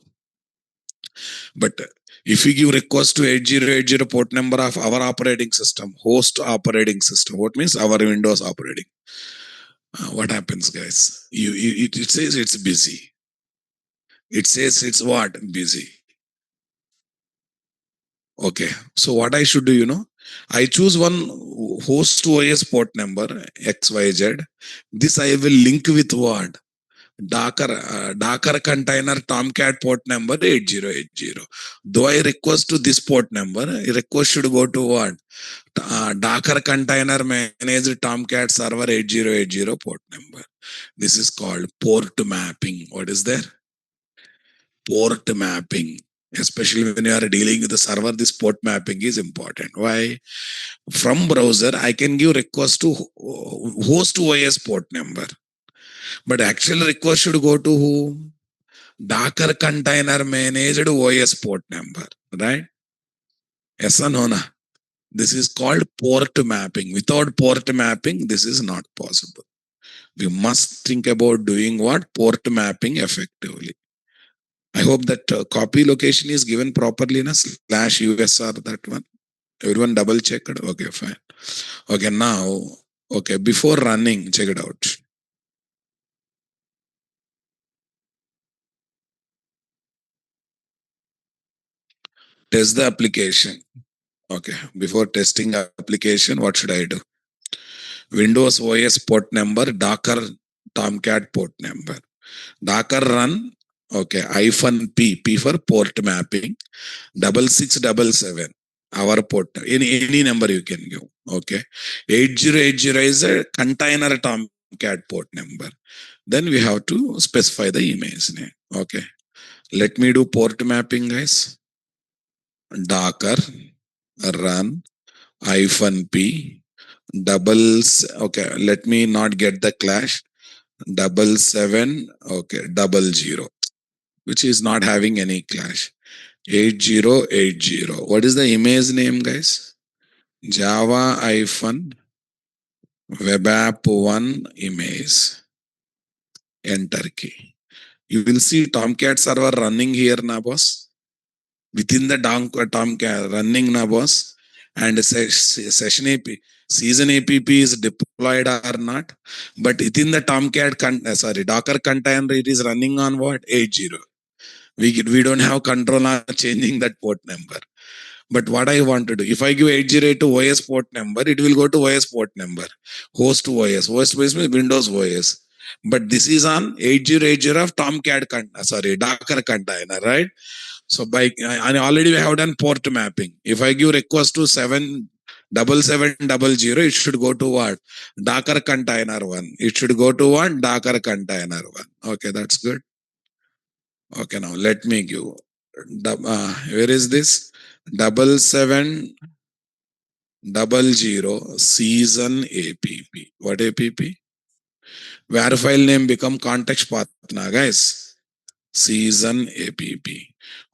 But if we give request to 8080 port number of our operating system, host operating system, what means our Windows operating, what happens, guys? It says it's busy. It says it's what? Busy. Okay. So what I should do, I choose one host OS port number, XYZ. This I will link with what? Docker container Tomcat port number 8080. Though I request to this port number, request should go to what? Docker container managed Tomcat server 8080 port number. This is called port mapping. What is there? Port mapping. Especially when you are dealing with the server, this port mapping is important. Why? From browser, I can give request to host OS port number. But actual request should go to who? Docker container managed OS port number, right? Yes or no? This is called port mapping. Without port mapping, this is not possible. We must think about doing what? Port mapping effectively. I hope that copy location is given properly in a /USR, that one. Everyone double checked? Okay, fine. Okay, now, okay, before running, check it out. Test the application. Okay, before testing application, what should I do? Windows OS port number, Docker Tomcat port number. Docker run, okay, -P for port mapping, 6677, our port, any number you can give, okay. 8080 is a container Tomcat port number. Then we have to specify the image name, okay. Let me do port mapping, guys. Docker run -P okay, let me not get the clash, 77, okay, 00, which is not having any clash. 8080. What is the image name, guys? Java hyphen web app 1 image. Enter key. You will see Tomcat server running here now, boss. Within the Tomcat running now, boss. And session AP, season app is deployed or not. But within the Tomcat, Docker container, it is running on what? 80. We don't have control on changing that port number. But what I want to do, if I give 80 to OS port number, it will go to OS port number. Host to OS. Host to OS means Windows OS. But this is on 8080 of Tomcat, Docker container, right? So I already have done port mapping. If I give request to 7770, it should go to what? Docker container 1. It should go to what? Docker container 1. Okay, that's good. Okay, now let me give. Where is this? 7700 season app. What app? Where file name become context path now, guys. Season app.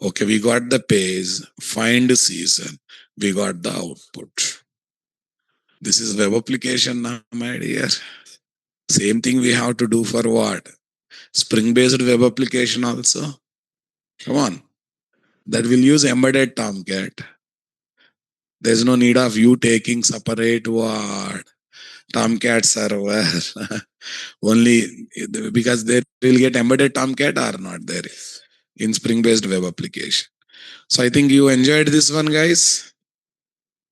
Okay, we got the page. Find season. We got the output. This is web application now, my dear. Same thing we have to do for what? Spring based web application also. Come on. That will use embedded Tomcat. There's no need of you taking separate what? Tomcat server. Only because they will get embedded Tomcat or not there in Spring based web application. So I think you enjoyed this one, guys.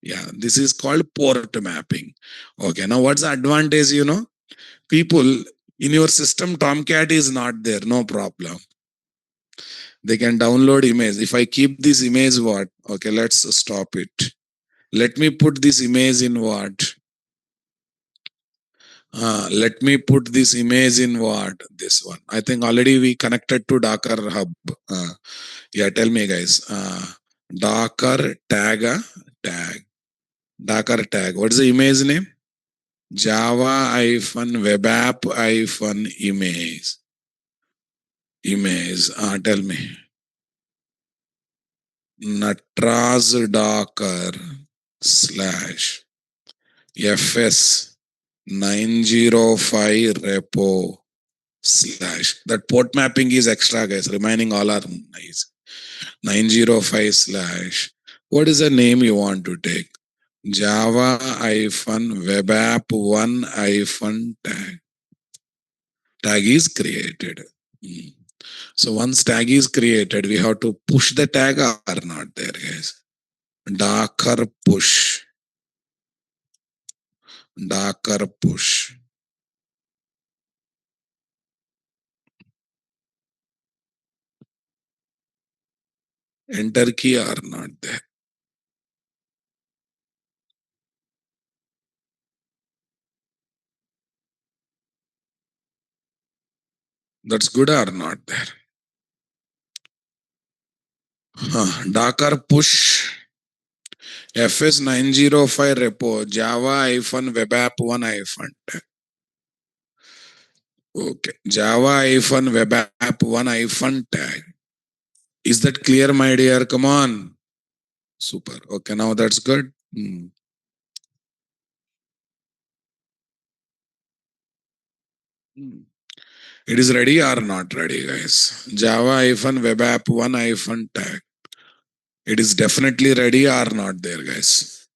Yeah, this is called port mapping. Okay, now what's the advantage? People in your system, Tomcat is not there, no problem. They can download image. If I keep this image, what? Okay, let's stop it. Let me put this image in what? Let me put this image in what? This one. I think already we connected to Docker Hub. Yeah, tell me, guys. Docker tag, tag. Docker tag. What is the image name? Java web app image. Image. Tell me. Natraz Docker slash fs 905 repo slash. That port mapping is extra, guys. Remaining all are nice. 905 slash. What is the name you want to take? Java web app tag. Tag is created. So once tag is created, we have to push the tag or not there, guys. Docker push. Docker push. Enter key or not there. That's good or not there. Docker push fs 905 repo Java web app tag. Okay. Java web app tag. Is that clear, my dear? Come on. Super. Okay, now that's good. It is ready or not ready, guys? Java web app tag. It is definitely ready or not there, guys?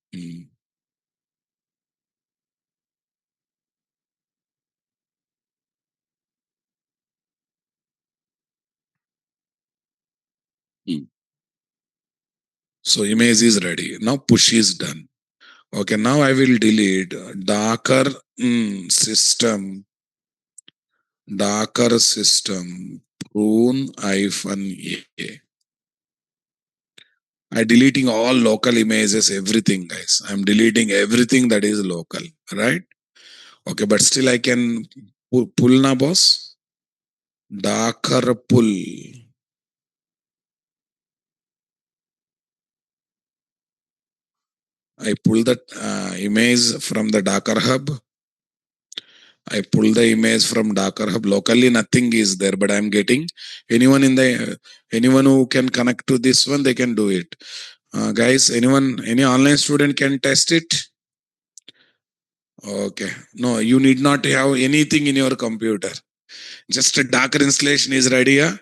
So image is ready. Now push is done. Okay, now I will delete Docker system. Docker system prune -a. I deleting all local images, everything, guys. I'm deleting everything that is local, right? Okay, but still I can pull na, boss. Docker pull. I pull that image from the Docker hub. I pull the image from Docker hub. Locally, nothing is there, but I'm getting anyone who can connect to this one, they can do it. Guys, any online student can test it. Okay. No, you need not have anything in your computer. Just a Docker installation is ready. Yeah?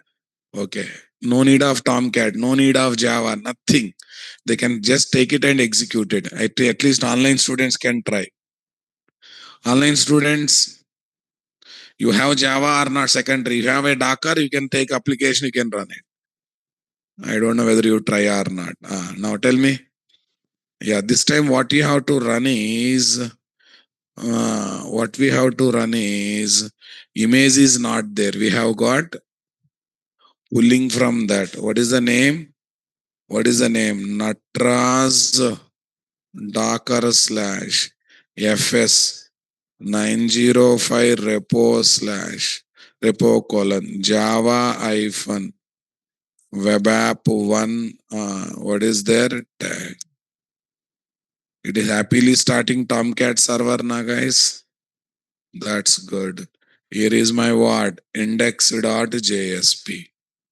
Okay. No need of Tomcat, no need of Java, nothing. They can just take it and execute it. At least online students can try. Online students, you have Java or not secondary. You have a Docker, you can take application, you can run it. I don't know whether you try or not. Now tell me. Yeah, this time what you have to run is image is not there. We have got pulling from that. What is the name? What is the name? Natraz Docker slash fs 905 repo colon Java web app what is there? Tag. It is happily starting Tomcat server now, guys. That's good. Here is my what? Index.jsp.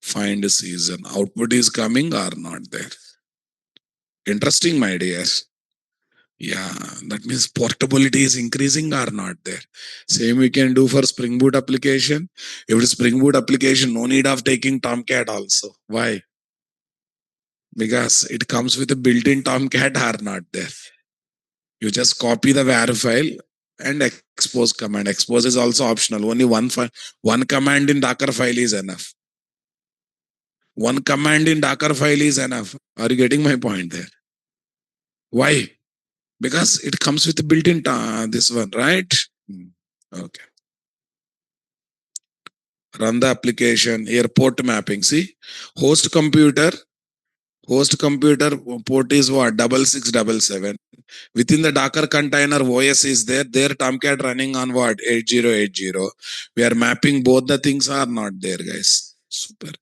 Find season. Output is coming or not there. Interesting, my dear. Yeah, that means portability is increasing or not there. Same we can do for Spring Boot application. If it is Spring Boot application, no need of taking Tomcat also. Why? Because it comes with a built-in Tomcat or not there. You just copy the var file and expose command. Expose is also optional. Only one file, one command in Docker file is enough. One command in Docker file is enough. Are you getting my point there? Why? Because it comes with a built-in this one, right? Hmm. Okay. Run the application. Here port mapping. See, host computer. Host computer port is what? 6677. Within the Docker container, OS is there. There Tomcat running on what? 8080. We are mapping both the things are not there, guys. Super.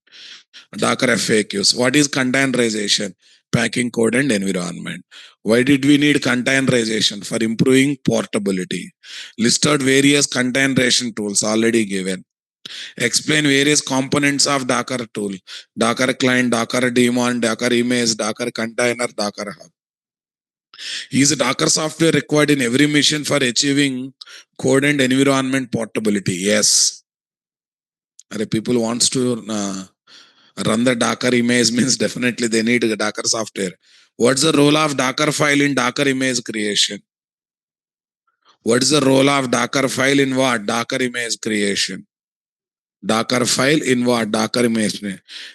Docker FAQs. What is containerization? Packing code and environment. Why did we need containerization? For improving portability. Listed various containerization tools already given. Explain various components of Docker tool. Docker client, Docker daemon, Docker image, Docker container, Docker hub. Is Docker software required in every mission for achieving code and environment portability? Yes. People wants to run the Docker image means definitely they need a Docker software. What's the role of Docker file in Docker image creation? What is the role of Docker file in what? Docker image creation. Docker file in what? Docker image.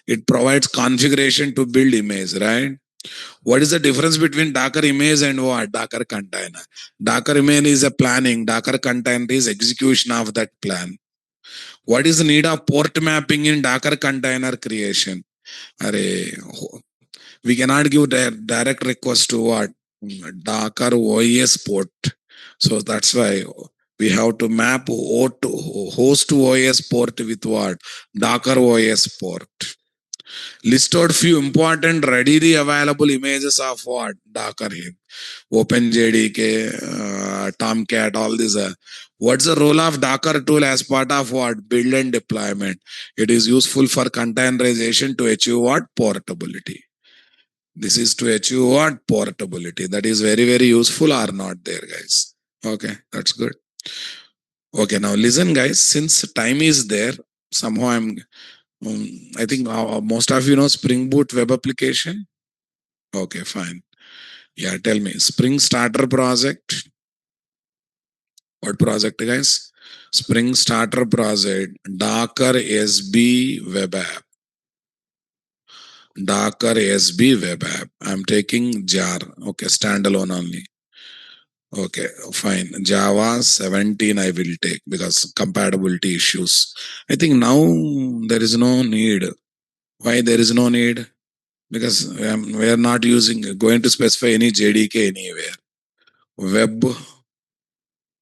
It provides configuration to build image, right? What is the difference between Docker image and what? Docker container. Docker image is a planning. Docker container is execution of that plan. What is the need of port mapping in Docker container creation? We cannot give direct request to what? Docker OS port. So that's why we have to map host to OS port with what? Docker OS port. Listed few important readily available images of what? Docker here. OpenJDK, Tomcat, all these. What's the role of Docker tool as part of what? Build and deployment. It is useful for containerization to achieve what? Portability. This is to achieve what? Portability. That is very, very useful or not there, guys. Okay, that's good. Okay, now listen, guys. Since time is there, somehow I think most of you know Spring Boot web application. Okay, fine. Yeah, tell me. Spring Starter project. What project, guys? Spring Starter project. Docker SB web app. Docker SB web app. I'm taking jar. Okay, standalone only. Okay, fine. Java 17 I will take because compatibility issues. I think now there is no need. Why there is no need? Because we are not going to specify any JDK anywhere. Web,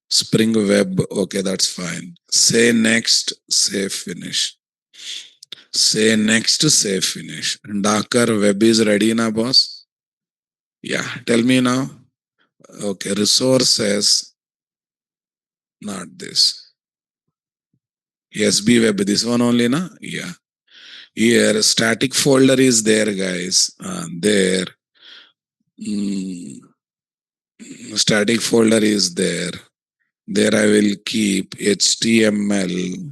Spring Web. Okay, that's fine. Say next, say finish. Say next, say finish. Docker Web is ready now, boss? Yeah, tell me now. Okay, resources, not this. SB Web, this one only, na? Yeah. Here, static folder is there, guys. There. Mm, static folder is there. There I will keep HTML.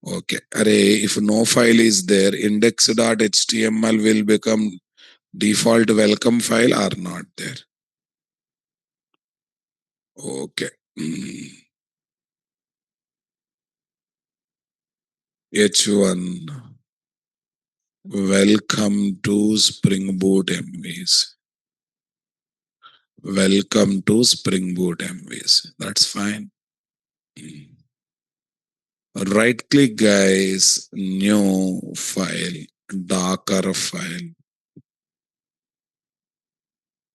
Okay. Array, if no file is there, index.html will become default welcome file or not there. Okay. H1. Welcome to Spring Boot MVs. Welcome to Spring Boot MVs. That's fine. Right click, guys, new file, Docker file.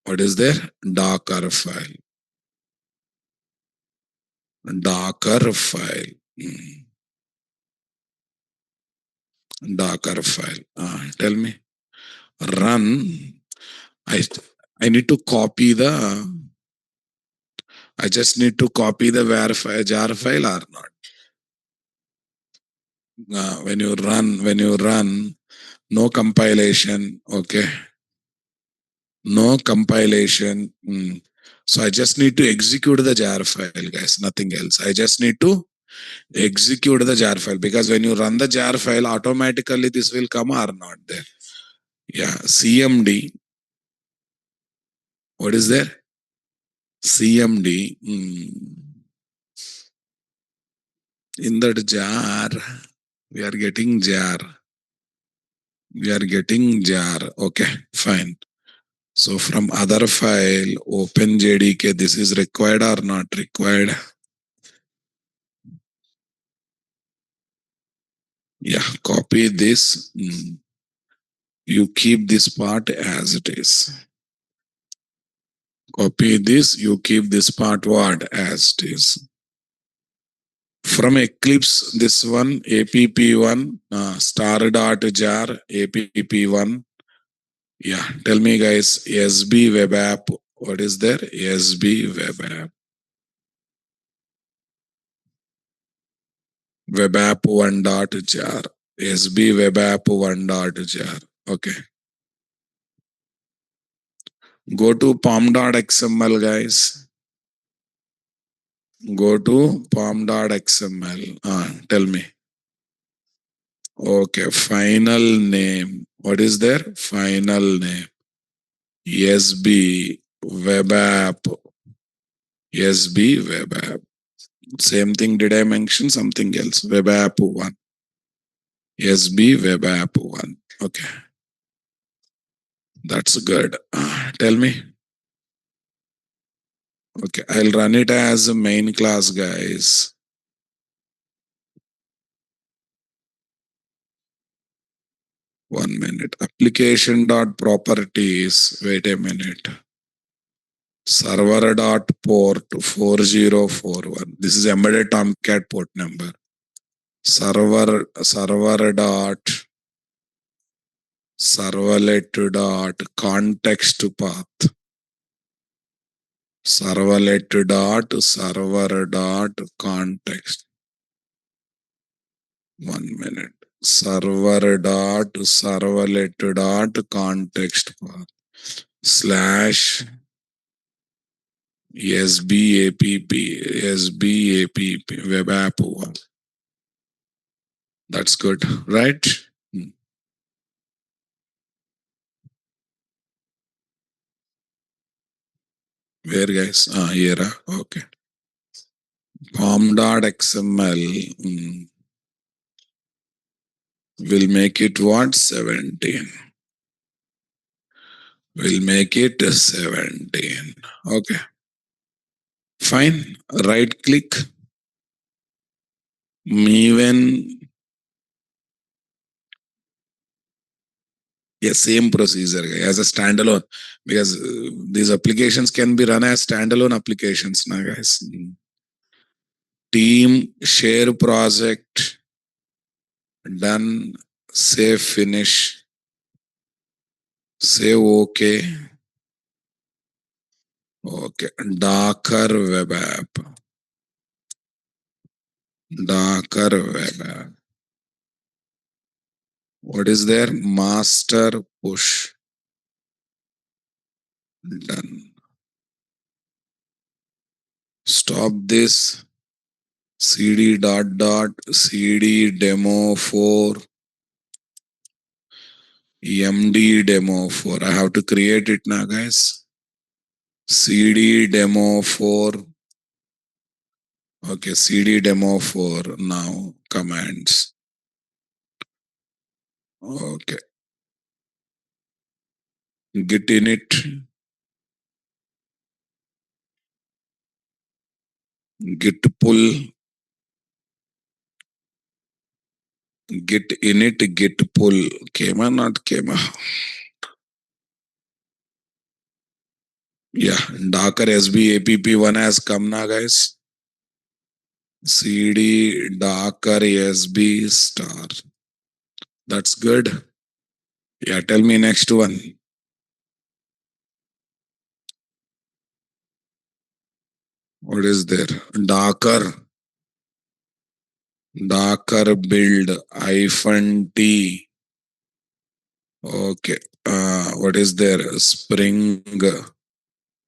What is there? Docker file. Docker file. Docker file. Tell me. Run. I I need to copy the. I just need to copy the jar file or not. When you run, no compilation. Okay. No compilation. So I just need to execute the jar file, guys, nothing else. I just need to execute the jar file, because when you run the jar file, automatically this will come or not there. Yeah, CMD. What is there? CMD. In that jar, we are getting jar. We are getting jar. Okay, fine. So from other file, open JDK, this is required or not required? Yeah, copy this. You keep this part as it is. Copy this, you keep this part what as it is. From Eclipse, this one, app1, star dot jar, app1. Yeah, tell me guys, SB web app, what is there? SB web app. Web app 1 dot jar. SB web app 1 dot jar. Okay. Go to pom.xml, guys. Go to pom.xml. Tell me. Okay, final name. What is there? Final name. SB web app. SB web app. Same thing. Did I mention something else? Web app 1. SB web app 1. Okay. That's good. Tell me. Okay, I'll run it as a main class, guys. 1 minute. Application dot properties. Wait a minute. Server dot port 4041. This is embedded Tomcat port number. Server dot servlet dot context path. Server dot context. 1 minute. Server dot servlet dot context path slash SBAPP web app 1. That's good, right? Where, guys? Here. Okay. Pom.xml will make it what? 17. We'll make it 17. Okay. Fine. Right click. Maven. Yeah, same procedure as a standalone, because these applications can be run as standalone applications now, guys. Team share project done. Save finish. Save okay. Okay. Docker web app. Docker web app. What is there? Master push. Done. Stop this. CD dot dot CD demo 4 MD demo 4. I have to create it now, guys. CD demo 4. Okay, CD demo 4 now commands. Okay. Git init. Git pull. Git init, git pull. Came or not came? Yeah, Docker SB app1 has come now, guys. CD Docker SB star. That's good. Yeah, tell me next one. What is there? Docker build -t Okay. What is there? Spring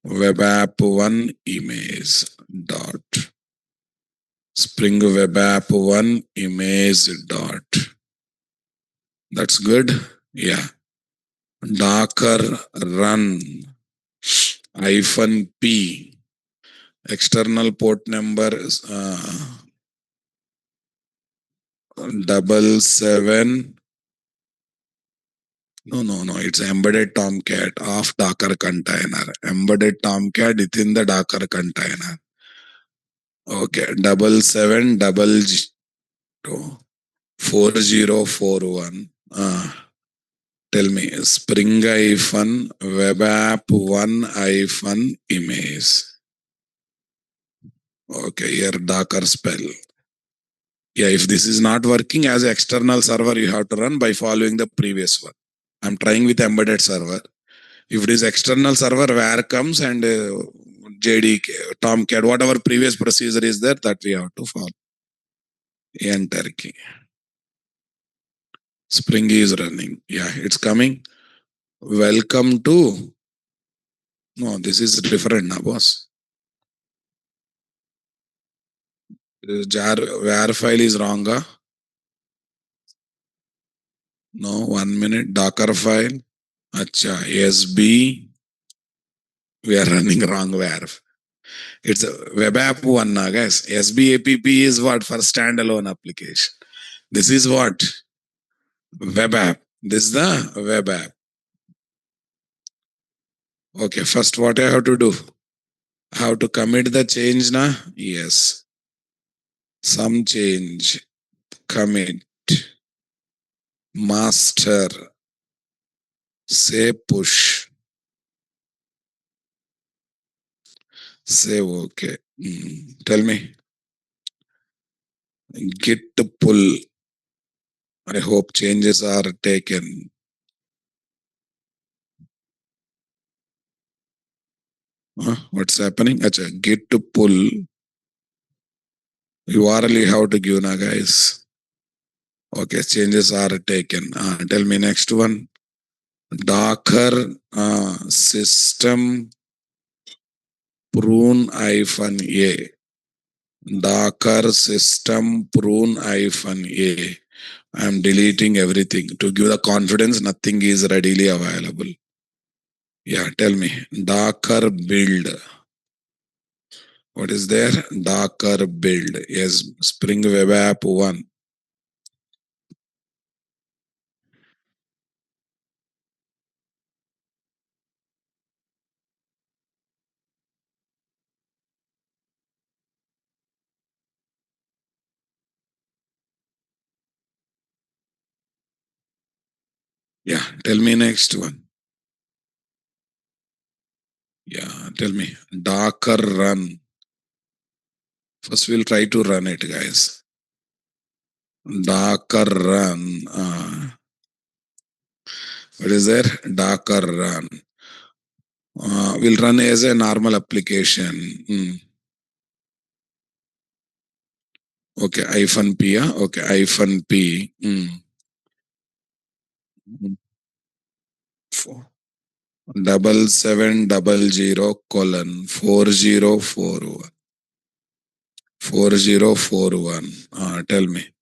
web app one image dot. Spring web app one image dot. That's good. Yeah. Docker run hyphen p. External port number is 77. No. It's embedded Tomcat of Docker container. Embedded Tomcat within the Docker container. Okay. 77004041. Tell me. Spring hyphen web app one hyphen image. Okay. Here Docker spell. Yeah. If this is not working as an external server, you have to run by following the previous one. I'm trying with embedded server. If it is external server, where comes and JDK, Tomcat, whatever previous procedure is there, that we have to follow. Enter key. Spring is running. Yeah, it's coming. Welcome to. No, this is different now, boss. Jar where file is wrong. No, 1 minute. Docker file. Acha, SB. We are running wrong where. It's a web app one, guys. SB app is what for standalone application. This is what? Web app. This is the web app. Okay, first what I have to do? I have to commit the change na? Yes. Some change. Commit. Master. Say push. Say okay. Tell me. Git pull. I hope changes are taken. What's happening? Acha, git pull. URL you have to give na, guys. Okay, changes are taken. Tell me next one. Docker system prune hyphen a. Docker system prune hyphen a. I am deleting everything to give the confidence nothing is readily available. Yeah, tell me. Docker build. What is there? Docker build. Yes, Spring Web App 1. Yeah, tell me next one. Yeah, tell me. Docker run. First, we'll try to run it, guys. Docker run. What is there? Docker run. We'll run as a normal application. Okay, hyphen P. Okay, hyphen P. 7700:4041. 4041. Tell me.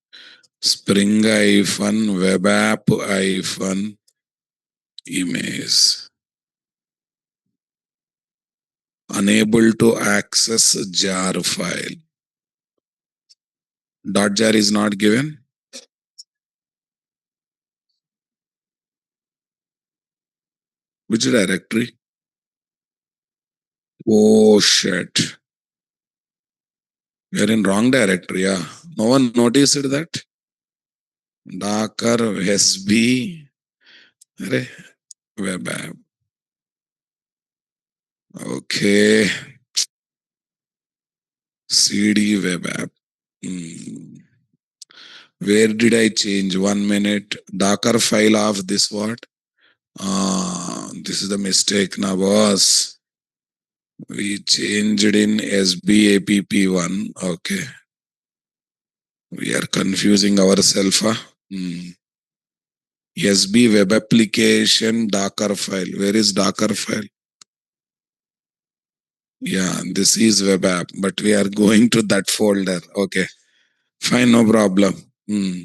Spring hyphen web app hyphen image. Unable to access jar file. .jar is not given. Which directory? Oh shit. We are in wrong directory. Yeah. No one noticed that. Docker SB web app. Okay. CD web app. Where did I change? 1 minute. Docker file of this what? This is the mistake now, boss. We changed in SBAPP1. Okay. We are confusing ourselves. SB web application Docker file. Where is Docker file? Yeah, this is web app, but we are going to that folder. Okay, fine, no problem. Hmm.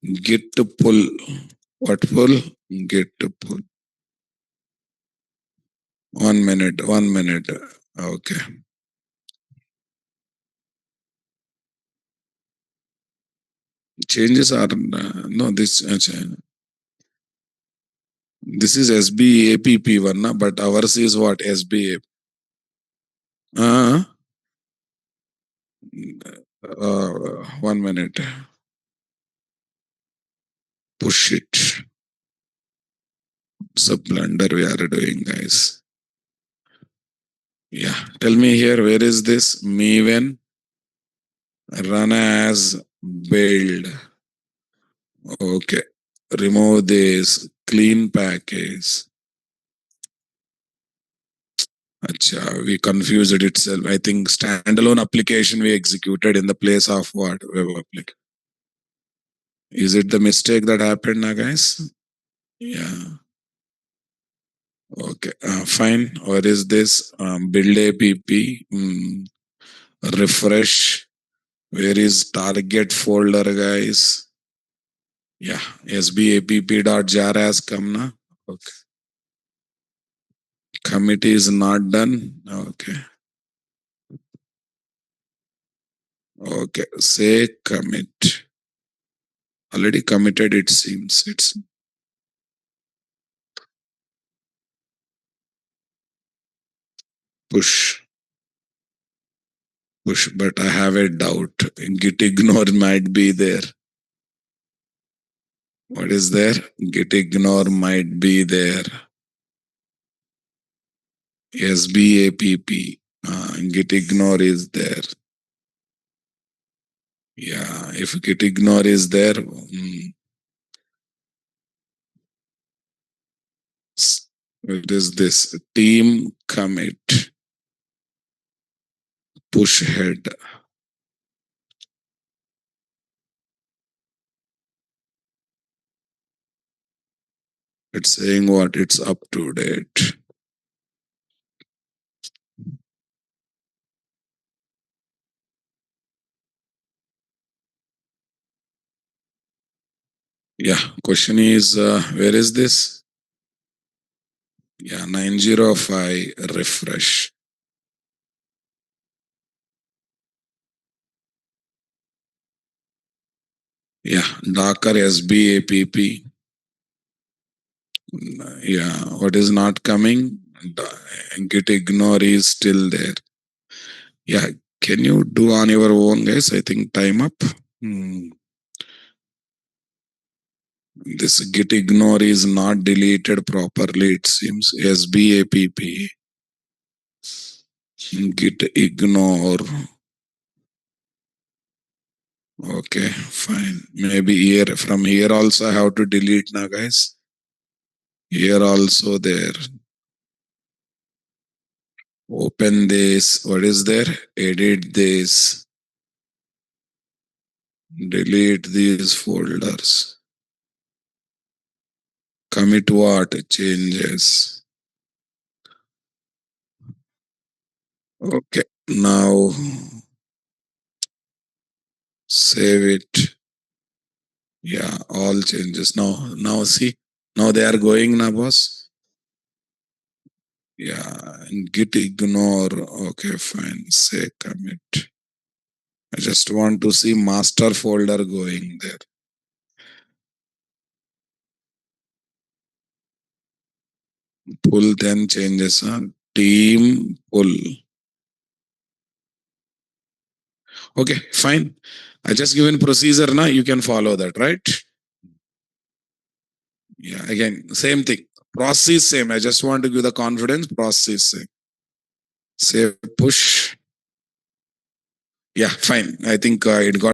Git to pull. What pull? Git to pull. 1 minute, 1 minute. Okay. Changes are, no, this is SBAPP one, but ours is what? SBA. Uh, 1 minute. Push it. It's a blunder we are doing, guys. Yeah. Tell me here, where is this? Maven run as build. Okay. Remove this. Clean package. Acha, we confused it itself. I think standalone application we executed in the place of what? Web application. Is it the mistake that happened now, guys? Yeah. Okay. Fine. What is this? Build app. Refresh. Where is target folder, guys? Yeah. sbapp.jar has come now. Okay. Commit is not done. Okay. Okay. Say commit. Already committed, it seems. It's push. Push, but I have a doubt. Git ignore might be there. What is there? Git ignore might be there. SBAPP. Git ignore is there. Yeah, if git ignore is there, what is this? Team commit. Push head. It's saying what? It's up to date. Yeah, question is, where is this? Yeah, 905 refresh. Yeah, Docker SBAPP. Yeah, what is not coming? Git ignore is still there. Yeah, can you do on your own, guys? I think time up. This git ignore is not deleted properly, it seems. SBAPP. Git ignore. Okay, fine. Maybe here, from here also I have to delete now, guys. Here also there. Open this. What is there? Edit this. Delete these folders. Commit what? Changes. Okay, now save it. Yeah, all changes. Now see. Now they are going now, boss. Yeah, and git ignore. Okay, fine. Say commit. I just want to see master folder going there. Pull 10 changes. Team pull. Okay, fine. I just given procedure now. You can follow that, right? Yeah, again, same thing. Process same. I just want to give the confidence. Process same. Say push. Yeah, fine. I think it got